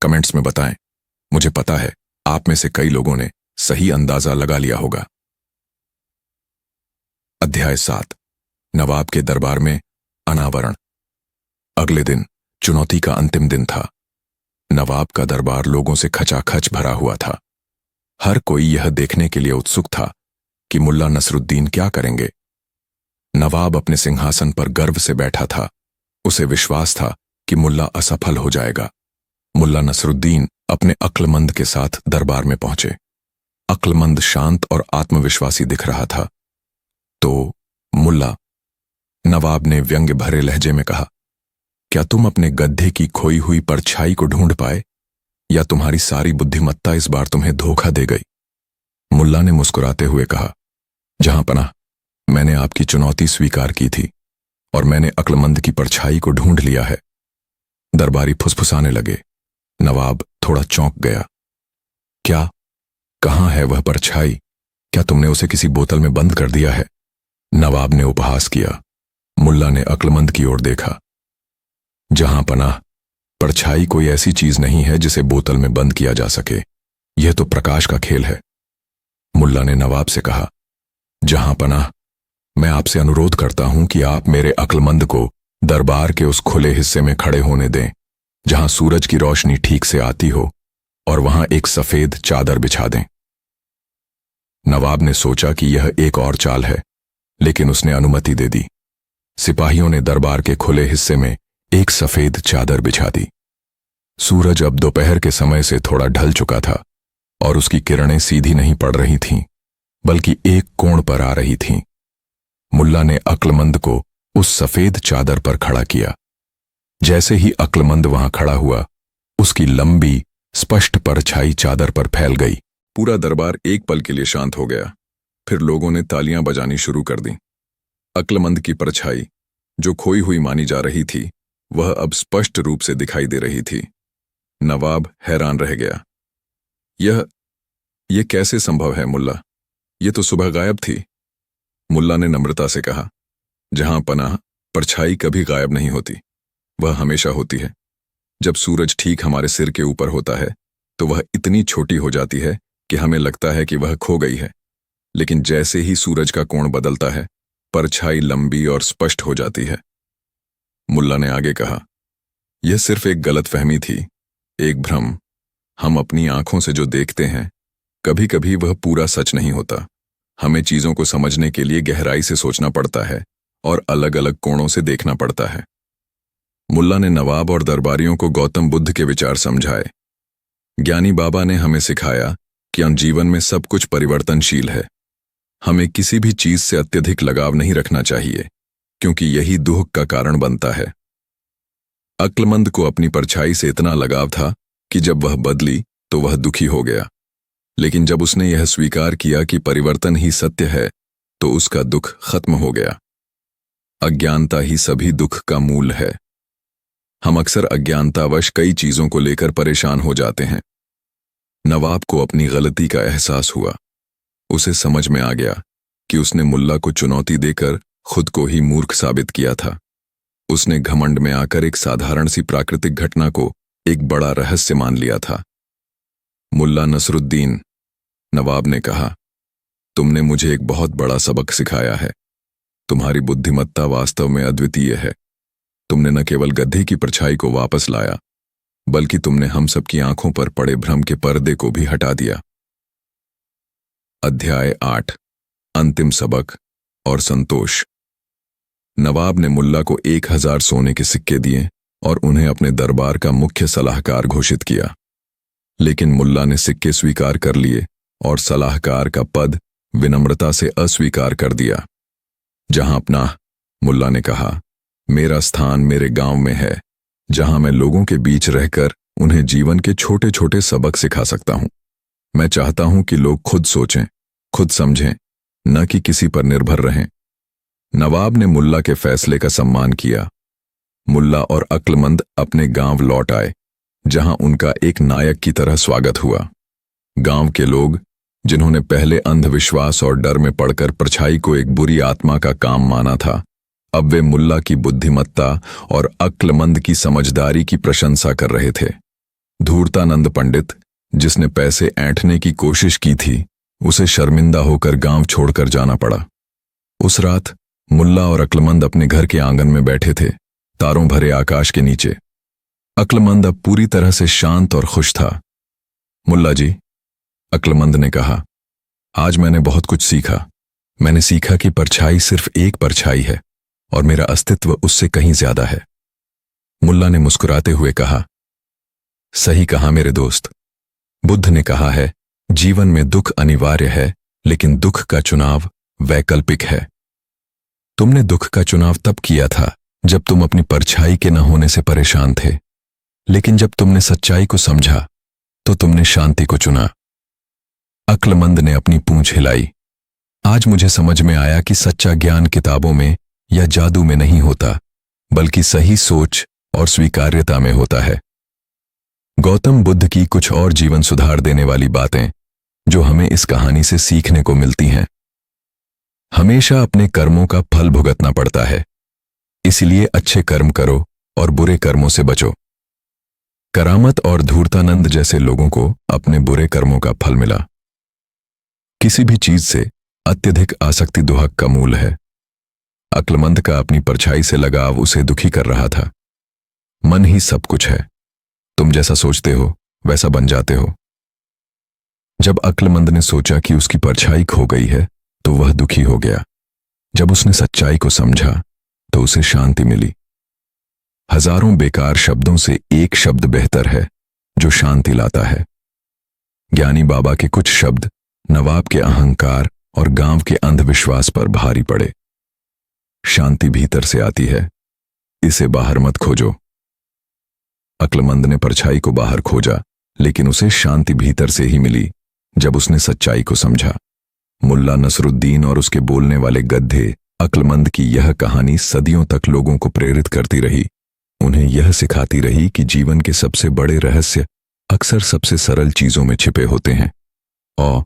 कमेंट्स में बताएं। मुझे पता है आप में से कई लोगों ने सही अंदाजा लगा लिया होगा। अध्याय 7, नवाब के दरबार में अनावरण। अगले दिन चुनौती का अंतिम दिन था। नवाब का दरबार लोगों से खचाखच भरा हुआ था। हर कोई यह देखने के लिए उत्सुक था कि मुल्ला नसरुद्दीन क्या करेंगे। नवाब अपने सिंहासन पर गर्व से बैठा था। उसे विश्वास था कि मुल्ला असफल हो जाएगा। मुल्ला नसरुद्दीन अपने अक्लमंद के साथ दरबार में पहुंचे। अक्लमंद शांत और आत्मविश्वासी दिख रहा था। तो मुल्ला, नवाब ने व्यंग्य भरे लहजे में कहा, क्या तुम अपने गड्ढे की खोई हुई परछाई को ढूंढ पाए, या तुम्हारी सारी बुद्धिमत्ता इस बार तुम्हें धोखा दे गई? मुल्ला ने मुस्कुराते हुए कहा, जहां पनाह, मैंने आपकी चुनौती स्वीकार की थी और मैंने अक्लमंद की परछाई को ढूंढ लिया है। दरबारी फुसफुसाने लगे। नवाब थोड़ा चौंक गया। क्या? कहां है वह परछाई? क्या तुमने उसे किसी बोतल में बंद कर दिया है? नवाब ने उपहास किया। मुल्ला ने अक्लमंद की ओर देखा। जहां पनाह, परछाई कोई ऐसी चीज नहीं है जिसे बोतल में बंद किया जा सके। यह तो प्रकाश का खेल है। मुल्ला ने नवाब से कहा, जहां पनाह, मैं आपसे अनुरोध करता हूं कि आप मेरे अक्लमंद को दरबार के उस खुले हिस्से में खड़े होने दें जहां सूरज की रोशनी ठीक से आती हो, और वहां एक सफेद चादर बिछा दें। नवाब ने सोचा कि यह एक और चाल है, लेकिन उसने अनुमति दे दी। सिपाहियों ने दरबार के खुले हिस्से में एक सफेद चादर बिछा दी। सूरज अब दोपहर के समय से थोड़ा ढल चुका था और उसकी किरणें सीधी नहीं पड़ रही थीं, बल्कि एक कोण पर आ रही थीं। मुल्ला ने अक्लमंद को उस सफेद चादर पर खड़ा किया। जैसे ही अक्लमंद वहां खड़ा हुआ, उसकी लंबी स्पष्ट परछाई चादर पर फैल गई। पूरा दरबार एक पल के लिए शांत हो गया। फिर लोगों ने तालियां बजानी शुरू कर दी। अक्लमंद की परछाई, जो खोई हुई मानी जा रही थी, वह अब स्पष्ट रूप से दिखाई दे रही थी। नवाब हैरान रह गया। यह कैसे संभव है मुल्ला? यह तो सुबह गायब थी। मुल्ला ने नम्रता से कहा, जहां पनाह, परछाई कभी गायब नहीं होती, वह हमेशा होती है। जब सूरज ठीक हमारे सिर के ऊपर होता है तो वह इतनी छोटी हो जाती है कि हमें लगता है कि वह खो गई है, लेकिन जैसे ही सूरज का कोण बदलता है, परछाई लंबी और स्पष्ट हो जाती है। मुल्ला ने आगे कहा, यह सिर्फ एक गलतफहमी थी, एक भ्रम। हम अपनी आंखों से जो देखते हैं, कभी कभी वह पूरा सच नहीं होता। हमें चीजों को समझने के लिए गहराई से सोचना पड़ता है और अलग अलग कोणों से देखना पड़ता है। मुल्ला ने नवाब और दरबारियों को गौतम बुद्ध के विचार समझाए। ज्ञानी बाबा ने हमें सिखाया कि जीवन में सब कुछ परिवर्तनशील है। हमें किसी भी चीज से अत्यधिक लगाव नहीं रखना चाहिए, क्योंकि यही दुख का कारण बनता है। अक्लमंद को अपनी परछाई से इतना लगाव था कि जब वह बदली तो वह दुखी हो गया, लेकिन जब उसने यह स्वीकार किया कि परिवर्तन ही सत्य है, तो उसका दुख खत्म हो गया। अज्ञानता ही सभी दुख का मूल है। हम अक्सर अज्ञानतावश कई चीजों को लेकर परेशान हो जाते हैं। नवाब को अपनी गलती का एहसास हुआ। उसे समझ में आ गया कि उसने मुल्ला को चुनौती देकर खुद को ही मूर्ख साबित किया था। उसने घमंड में आकर एक साधारण सी प्राकृतिक घटना को एक बड़ा रहस्य मान लिया था। मुल्ला नसरुद्दीन, नवाब ने कहा, तुमने मुझे एक बहुत बड़ा सबक सिखाया है। तुम्हारी बुद्धिमत्ता वास्तव में अद्वितीय है। तुमने न केवल गड्ढे की परछाई को वापस लाया, बल्कि तुमने हम सबकी आंखों पर पड़े भ्रम के पर्दे को भी हटा दिया। अध्याय 8, अंतिम सबक और संतोष। नवाब ने मुल्ला को 1000 सोने के सिक्के दिए और उन्हें अपने दरबार का मुख्य सलाहकार घोषित किया। लेकिन मुल्ला ने सिक्के स्वीकार कर लिए और सलाहकार का पद विनम्रता से अस्वीकार कर दिया। जहां अपना, मुल्ला ने कहा, मेरा स्थान मेरे गांव में है, जहां मैं लोगों के बीच रहकर उन्हें जीवन के छोटे छोटे सबक सिखा सकता हूं। मैं चाहता हूं कि लोग खुद सोचें, खुद समझें, न कि किसी पर निर्भर रहें। नवाब ने मुल्ला के फैसले का सम्मान किया। मुल्ला और अक्लमंद अपने गांव लौट आए, जहां उनका एक नायक की तरह स्वागत हुआ। गांव के लोग, जिन्होंने पहले अंधविश्वास और डर में पड़कर परछाई को एक बुरी आत्मा का काम माना था, अब वे मुल्ला की बुद्धिमत्ता और अक्लमंद की समझदारी की प्रशंसा कर रहे थे। धूर्तानंद पंडित, जिसने पैसे ऐंठने की कोशिश की थी, उसे शर्मिंदा होकर गांव छोड़कर जाना पड़ा। उस रात मुल्ला और अक्लमंद अपने घर के आंगन में बैठे थे, तारों भरे आकाश के नीचे। अक्लमंद अब पूरी तरह से शांत और खुश था। मुल्ला जी, अक्लमंद ने कहा, आज मैंने बहुत कुछ सीखा। मैंने सीखा कि परछाई सिर्फ एक परछाई है और मेरा अस्तित्व उससे कहीं ज्यादा है। मुल्ला ने मुस्कुराते हुए कहा, सही कहा मेरे दोस्त। बुद्ध ने कहा है, जीवन में दुख अनिवार्य है, लेकिन दुख का चुनाव वैकल्पिक है। तुमने दुख का चुनाव तब किया था जब तुम अपनी परछाई के न होने से परेशान थे, लेकिन जब तुमने सच्चाई को समझा तो तुमने शांति को चुना। अक्लमंद ने अपनी पूंछ हिलाई। आज मुझे समझ में आया कि सच्चा ज्ञान किताबों में या जादू में नहीं होता, बल्कि सही सोच और स्वीकार्यता में होता है। गौतम बुद्ध की कुछ और जीवन सुधार देने वाली बातें जो हमें इस कहानी से सीखने को मिलती हैं। हमेशा अपने कर्मों का फल भुगतना पड़ता है, इसलिए अच्छे कर्म करो और बुरे कर्मों से बचो। करामत और धूर्तानंद जैसे लोगों को अपने बुरे कर्मों का फल मिला। किसी भी चीज से अत्यधिक आसक्ति दुहक का मूल है। अक्लमंद का अपनी परछाई से लगाव उसे दुखी कर रहा था। मन ही सब कुछ है, तुम जैसा सोचते हो वैसा बन जाते हो। जब अक्लमंद ने सोचा कि उसकी परछाई खो गई है तो वह दुखी हो गया। जब उसने सच्चाई को समझा तो उसे शांति मिली। हजारों बेकार शब्दों से एक शब्द बेहतर है जो शांति लाता है। ज्ञानी बाबा के कुछ शब्द नवाब के अहंकार और गांव के अंधविश्वास पर भारी पड़े। शांति भीतर से आती है, इसे बाहर मत खोजो। अक्लमंद ने परछाई को बाहर खोजा, लेकिन उसे शांति भीतर से ही मिली जब उसने सच्चाई को समझा। मुल्ला नसरुद्दीन और उसके बोलने वाले गधे अक्लमंद की यह कहानी सदियों तक लोगों को प्रेरित करती रही। उन्हें यह सिखाती रही कि जीवन के सबसे बड़े रहस्य अक्सर सबसे सरल चीजों में छिपे होते हैं। और